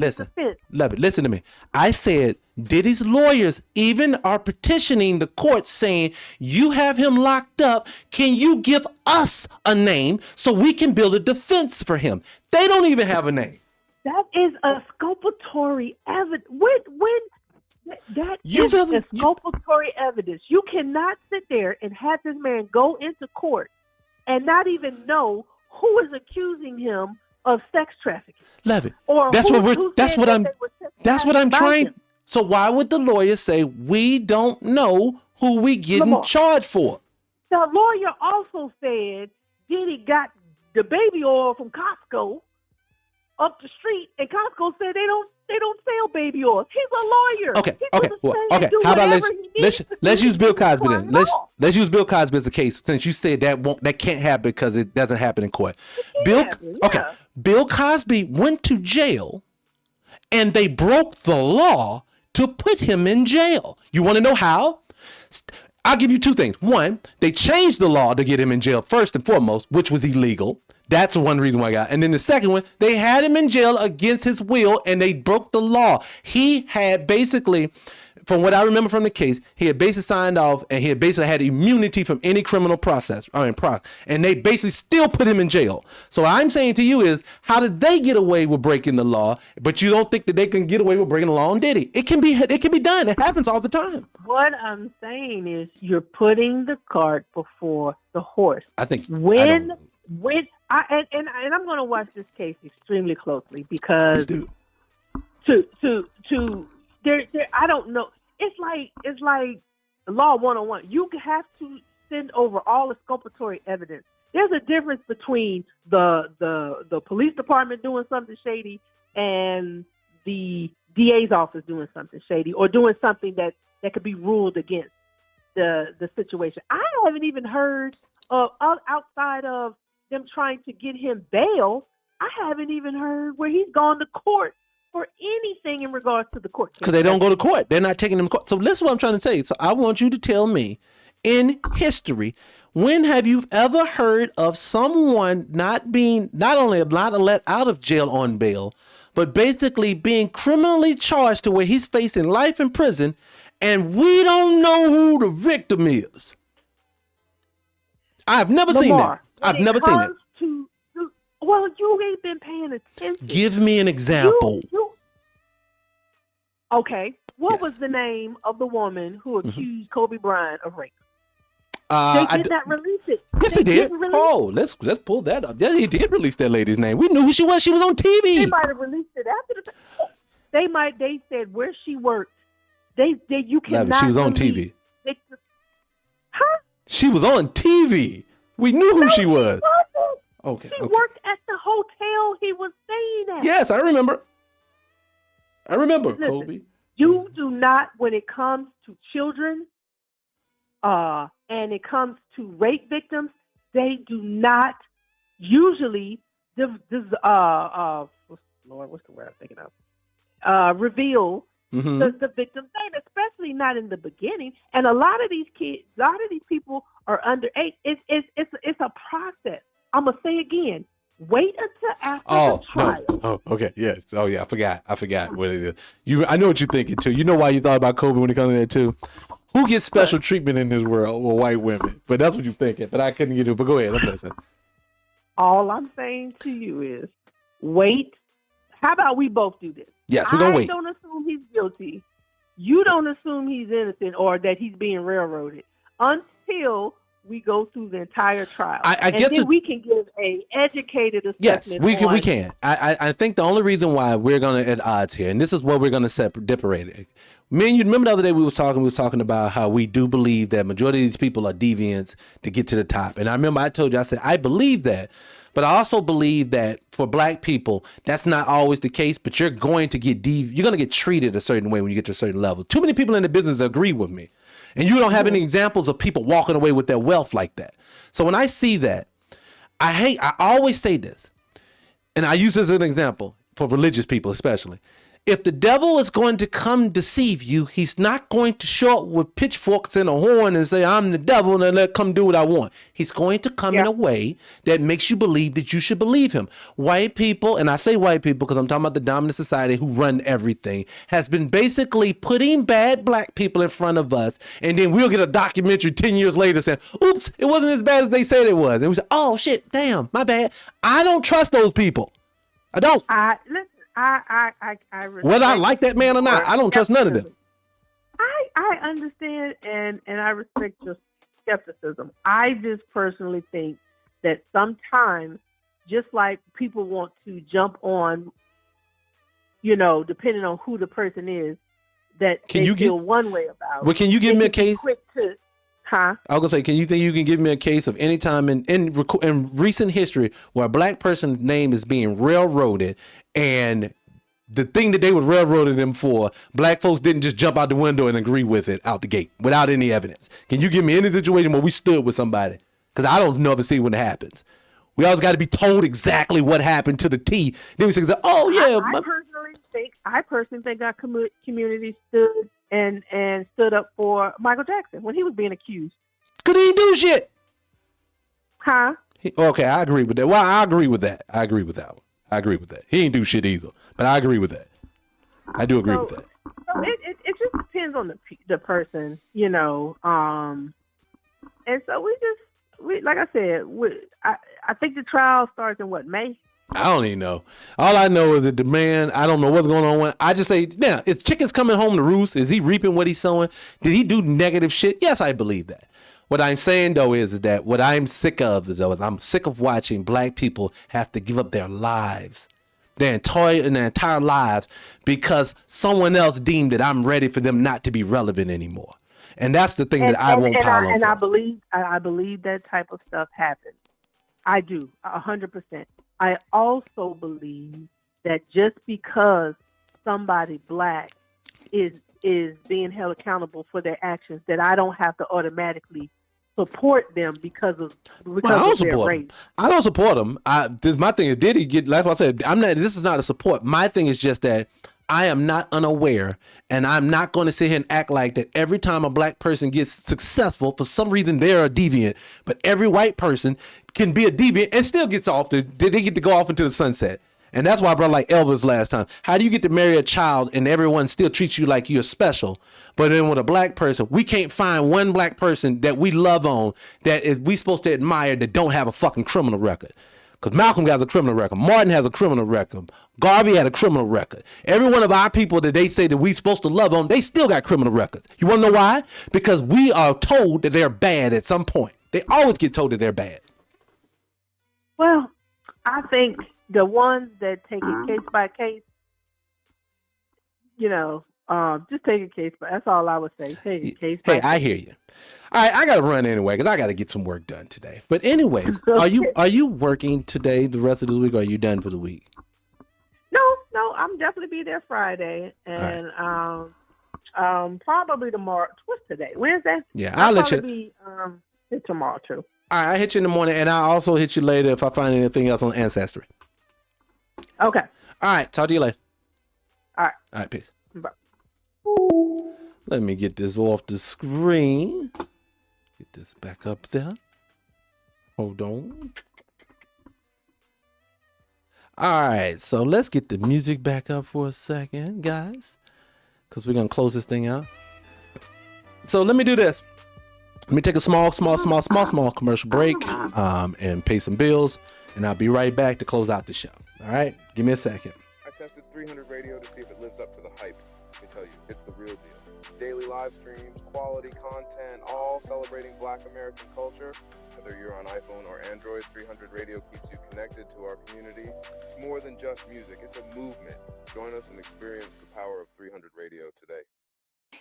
Listen to me. I said Diddy's lawyers even are petitioning the court saying, you have him locked up. Can you give us a name so we can build a defense for him? They don't even have a name. That is a sculpatory evidence. Exculpatory evidence. You cannot sit there and have this man go into court and not even know who is accusing him of sex trafficking. Levin, that's what I'm trying. So why would the lawyer say we don't know who we getting charged for? The lawyer also said Diddy got the baby oil from Costco up the street, and Costco said they don't sell baby oil. He's a lawyer. Okay. How about let's use Bill Cosby then. Let's use Bill Cosby as a case, since you said that can't happen because it doesn't happen in court. Bill Cosby went to jail, and they broke the law to put him in jail. You want to know how? I'll give you two things. One, they changed the law to get him in jail first and foremost, which was illegal. That's one reason why I got. And then the second one, they had him in jail against his will, and they broke the law. He had basically, from what I remember from the case, he had basically signed off, and he had basically had immunity from any criminal process. And they basically still put him in jail. So what I'm saying to you is, how did they get away with breaking the law, but you don't think that they can get away with breaking the law on Diddy? It can be done. It happens all the time. What I'm saying is, you're putting the cart before the horse. I think I'm going to watch this case extremely closely because I don't know. It's like law 101. You have to send over all the exculpatory evidence. There's a difference between the police department doing something shady and the DA's office doing something shady or doing something that could be ruled against the situation. I haven't even heard of outside of them trying to get him bail. I haven't even heard where he's gone to court for anything in regards to the court case. Because they don't go to court. They're not taking them to court. So this is what I'm trying to tell you. So I want you to tell me, in history, when have you ever heard of someone not only not let out of jail on bail, but basically being criminally charged to where he's facing life in prison, and we don't know who the victim is? I've never seen that. I've never seen it. Well, you ain't been paying attention. Give me an example. Okay. What was the name of the woman who accused Kobe Bryant of rape? They did not release it. Yes, he did. Let's pull that up. Yes, he did release that lady's name. We knew who she was. She was on TV. They might have released it after the. They said where she worked. You cannot. She was on TV. Huh? She was on TV. We knew who she was. Okay. She worked at the hotel he was staying at. Yes, I remember. Listen, Kobe. You do not, when it comes to children, and it comes to rape victims, they do not usually Lord, what's the word I'm thinking of? Reveal the victim's name, especially not in the beginning. And a lot of these people are underage. It's a process. I'm gonna say again. Wait until after the trial. No. Oh, okay. Yes. Oh, yeah. I forgot what it is. I know what you're thinking too. You know why you thought about Kobe when it comes to that too. Who gets special treatment in this world? Well, white women. But that's what you're thinking. But I couldn't get it. But go ahead. I'm listening. All I'm saying to you is wait. How about we both do this? Yes, we're gonna wait. I don't assume he's guilty. you don't assume he's innocent or that he's being railroaded until we go through the entire trial. I guess then we can give a educated assessment. Yes, we can. I think the only reason why we're gonna at odds here, and this is what we're gonna separate it. Me and you remember the other day we was talking about how we do believe that majority of these people are deviants to get to the top. And I remember I told you, I said I believe that, but I also believe that for black people that's not always the case. But you're going to get you're gonna get treated a certain way when you get to a certain level. Too many people in the business agree with me. And you don't have any examples of people walking away with their wealth like that. So when I see that, I always say this, and I use this as an example for religious people especially. If the devil is going to come deceive you, he's not going to show up with pitchforks and a horn and say, I'm the devil and let come do what I want. He's going to come in a way that makes you believe that you should believe him. White people, and I say white people because I'm talking about the dominant society who run everything, has been basically putting bad black people in front of us, and then we'll get a documentary 10 years later saying, oops, it wasn't as bad as they said it was. And we say, oh shit, damn, my bad. I don't trust those people. I don't. Listen. I whether I like that man or not, I don't trust none of them. I understand and I respect your skepticism. I just personally think that sometimes, just like people want to jump on, depending on who the person is, that they feel one way about. Well, can you give me a case? I was gonna say, can you think you can give me a case of any time in recent history where a black person's name is being railroaded, and the thing that they was railroading them for, black folks didn't just jump out the window and agree with it out the gate without any evidence? Can you give me any situation where we stood with somebody? Because I don't never see when it happens. We always got to be told exactly what happened to the T. Then we say, oh yeah. I personally think our community stood and stood up for Michael Jackson when he was being accused. Cause he didn't do shit. Huh? Okay, I agree with that. Well, I agree with that. I agree with that one. I agree with that. He didn't do shit either, but I agree with that. I do agree with that. So it just depends on the person, and so we like I said, I think the trial starts in May? I don't even know. All I know is that the man, I don't know what's going on. I just say, now, is chickens coming home to roost? Is he reaping what he's sowing? Did he do negative shit? Yes, I believe that. What I'm saying, though, is that what I'm sick of, is I'm sick of watching black people have to give up their lives, their entire lives, because someone else deemed that I'm ready for them not to be relevant anymore. And that's the thing that I won't tolerate. And I believe that type of stuff happens. I do, 100%. I also believe that just because somebody black is being held accountable for their actions, that I don't have to automatically support them because of their race. I don't support them. My thing is, did he get? Like I said, this is not a support. My thing is just that I am not unaware, and I'm not going to sit here and act like that every time a black person gets successful, for some reason they're a deviant, but every white person can be a deviant and still gets off. They get to go off into the sunset. And that's why I brought like Elvis last time. How do you get to marry a child and everyone still treats you like you're special? But then with a black person, we can't find one black person that we love on that is we supposed to admire that don't have a fucking criminal record. Because Malcolm has a criminal record. Martin has a criminal record. Garvey had a criminal record. Every one of our people that they say that we supposed to love on, they still got criminal records. You want to know why? Because we are told that they're bad at some point. They always get told that they're bad. Well, I think the ones that take it case by case, just take it case by. That's all I would say. Take it case by case. Hey, I hear you. All right, I got to run anyway because I got to get some work done today. But anyways, are you working today the rest of this week, or are you done for the week? No, I'm definitely be there Friday, and probably tomorrow. What's today? Wednesday? Yeah, I'll let you. Be tomorrow too. All right, I hit you in the morning, and I'll also hit you later if I find anything else on Ancestry. Okay. All right, talk to you later. All right, peace. Bye. Let me get this off the screen. Get this back up there. Hold on. All right, so let's get the music back up for a second, guys, because we're going to close this thing out. So let me do this. Let me take a small commercial break and pay some bills, and I'll be right back to close out the show. All right? Give me a second. I tested 300 radio to see if it lives up to the hype. Let me tell you, it's the real deal. daily live streams, quality content, all celebrating Black American culture. Whether you're on iPhone or Android, 300 Radio keeps you connected to our community. It's more than just music, it's a movement. Join us and experience the power of 300 Radio today.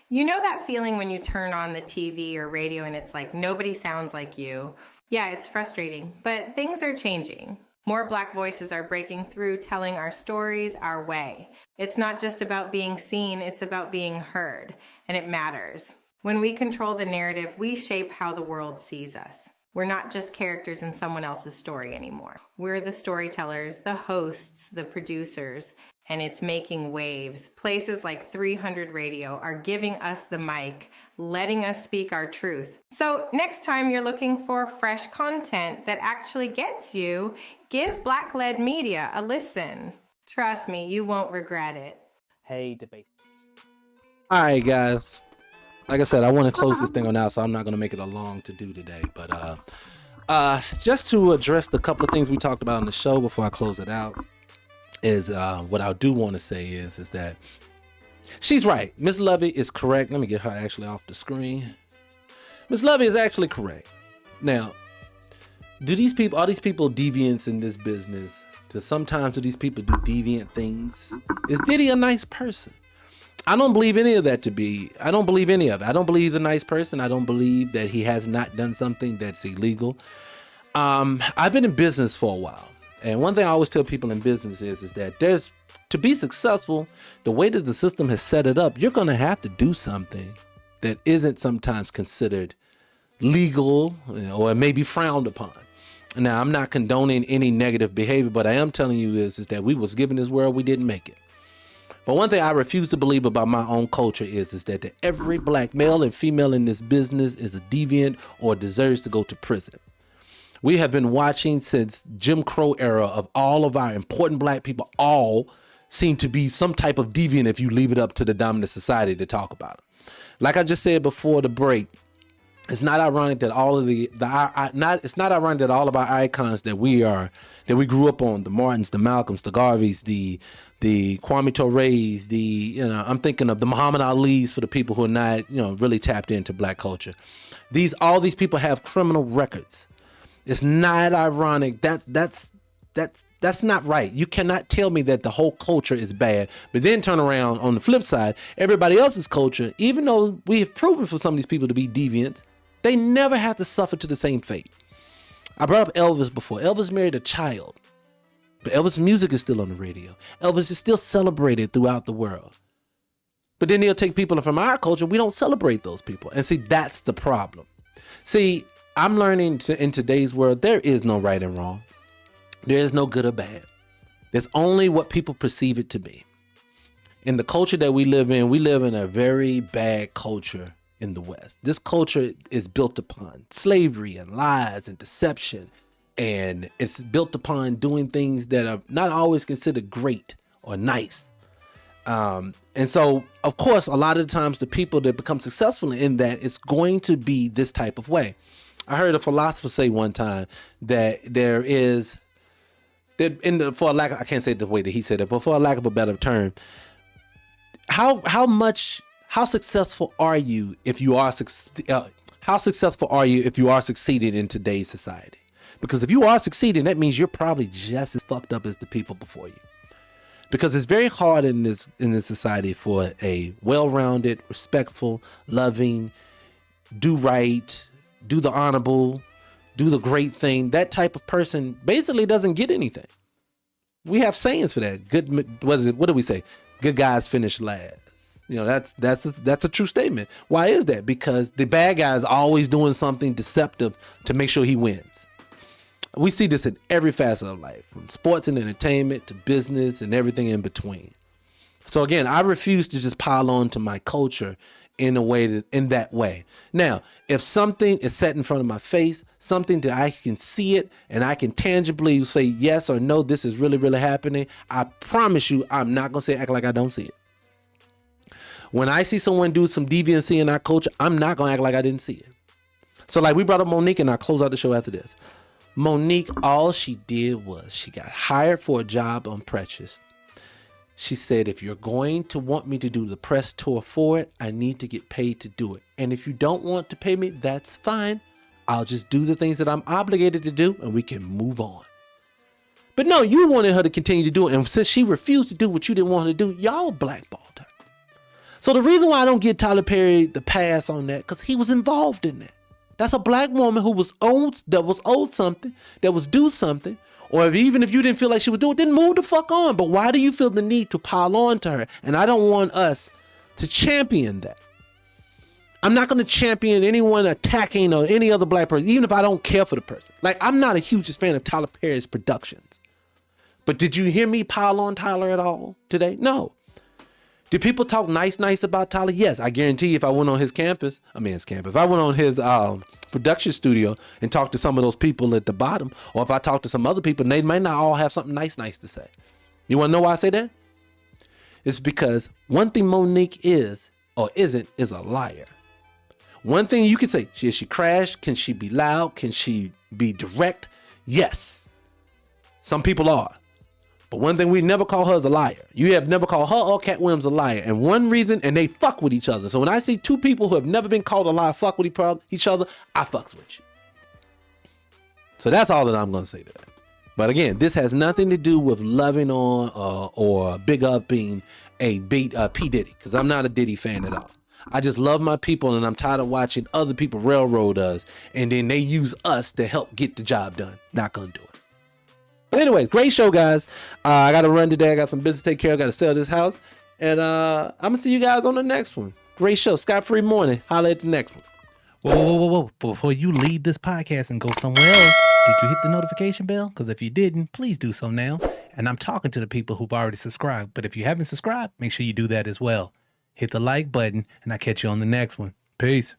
You know that feeling when you turn on the TV or radio and it's like nobody sounds like you? Yeah, it's frustrating, but things are changing. More Black voices are breaking through, telling our stories our way. It's not just about being seen, it's about being heard, and it matters. When we control the narrative, we shape how the world sees us. We're not just characters in someone else's story anymore. We're the storytellers, the hosts, the producers, and it's making waves. Places like 300 Radio are giving us the mic, letting us speak our truth. So next time you're looking for fresh content that actually gets you, give Black-led media a listen. Trust me, you won't regret it. Hey, debate. All right, guys. Like I said, I want to close this thing on out, so I'm not going to make it a long to-do today. But just to address the couple of things we talked about on the show before I close it out, is what I do want to say is that she's right. Miss Lovey is correct. Let me get her actually off the screen. Miss Lovey is actually correct. Now, are these people deviants in this business? Sometimes do these people do deviant things? Is Diddy a nice person? I don't believe any of that I don't believe any of it. I don't believe he's a nice person. I don't believe that he has not done something that's illegal. I've been in business for a while. And one thing I always tell people in business is that to be successful, the way that the system has set it up, you're going to have to do something that isn't sometimes considered legal, or maybe frowned upon. Now, I'm not condoning any negative behavior, but I am telling you is that we was given this world, we didn't make it. But one thing I refuse to believe about my own culture is that every Black male and female in this business is a deviant or deserves to go to prison. We have been watching since Jim Crow era of all of our important Black people all seem to be some type of deviant if you leave it up to the dominant society to talk about it. Like I just said before the break, it's not ironic that all of it's not ironic that all of our icons that we grew up on, the Martins, the Malcolms, the Garveys, the Kwame Tourés, I'm thinking of the Muhammad Ali's for the people who are not, really tapped into Black culture. All these people have criminal records. It's not ironic. That's not right. You cannot tell me that the whole culture is bad, but then turn around on the flip side, everybody else's culture, even though we have proven for some of these people to be deviant, they never have to suffer to the same fate. I brought up Elvis before. Elvis married a child, but Elvis' music is still on the radio. Elvis is still celebrated throughout the world. But then they'll take people from our culture. We don't celebrate those people. And see, that's the problem. See, I'm learning in today's world, there is no right and wrong. There is no good or bad. There's only what people perceive it to be. In the culture that we live in a very bad culture in the West. This culture is built upon slavery and lies and deception. And it's built upon doing things that are not always considered great or nice. And so, of course, a lot of the times the people that become successful in that, it's going to be this type of way. I heard a philosopher say one time that I can't say it the way that he said it, but for a lack of a better term, how successful are you if you are succeeding in today's society? Because if you are succeeding, that means you're probably just as fucked up as the people before you. Because it's very hard in this society for a well-rounded, respectful, loving, do right, do the honorable, do the great thing. That type of person basically doesn't get anything. We have sayings for that. What do we say? Good guys finish last. That's a true statement. Why is that? Because the bad guy is always doing something deceptive to make sure he wins. We see this in every facet of life, from sports and entertainment to business and everything in between. So again, I refuse to just pile on to my culture in that way. Now, if something is set in front of my face, something that I can see it and I can tangibly say yes or no, this is really, really happening, I promise you, I'm not going to act like I don't see it. When I see someone do some deviancy in our culture, I'm not going to act like I didn't see it. So like we brought up Monique, and I'll close out the show after this. Monique, all she did was she got hired for a job on Precious. She said, if you're going to want me to do the press tour for it, I need to get paid to do it. And if you don't want to pay me, that's fine. I'll just do the things that I'm obligated to do and we can move on. But no, you wanted her to continue to do it. And since she refused to do what you didn't want her to do, y'all blackballed her. So the reason why I don't give Tyler Perry the pass on that, because he was involved in that. That's a black woman who was owed something, that was due something, or even if you didn't feel like she was doing it, then move the fuck on. But why do you feel the need to pile on to her? And I don't want us to champion that. I'm not going to champion anyone attacking or any other black person, even if I don't care for the person. Like, I'm not a hugest fan of Tyler Perry's productions. But did you hear me pile on Tyler at all today? No. Did people talk nice about Tyler? Yes, I guarantee you if I went on his campus, if I went on his production studio and talked to some of those people at the bottom, or if I talked to some other people, they may not all have something nice to say. You want to know why I say that? It's because one thing Monique is or isn't is a liar. One thing you could say, is she crashed? Can she be loud? Can she be direct? Yes. Some people are. But one thing we never call her is a liar. You have never called her or Cat Williams a liar. And one reason, and they fuck with each other. So when I see two people who have never been called a liar fuck with each other, I fucks with you. So that's all that I'm going to say to that. But again, this has nothing to do with loving on or big upping P. Diddy. Because I'm not a Diddy fan at all. I just love my people and I'm tired of watching other people railroad us. And then they use us to help get the job done. Not going to do it. But anyways, great show, guys. I got to run today. I got some business to take care of. I got to sell this house. And I'm going to see you guys on the next one. Great show. Scott-free morning. Holla at the next one. Whoa. Before you leave this podcast and go somewhere else, did you hit the notification bell? Because if you didn't, please do so now. And I'm talking to the people who've already subscribed. But if you haven't subscribed, make sure you do that as well. Hit the like button, and I'll catch you on the next one. Peace.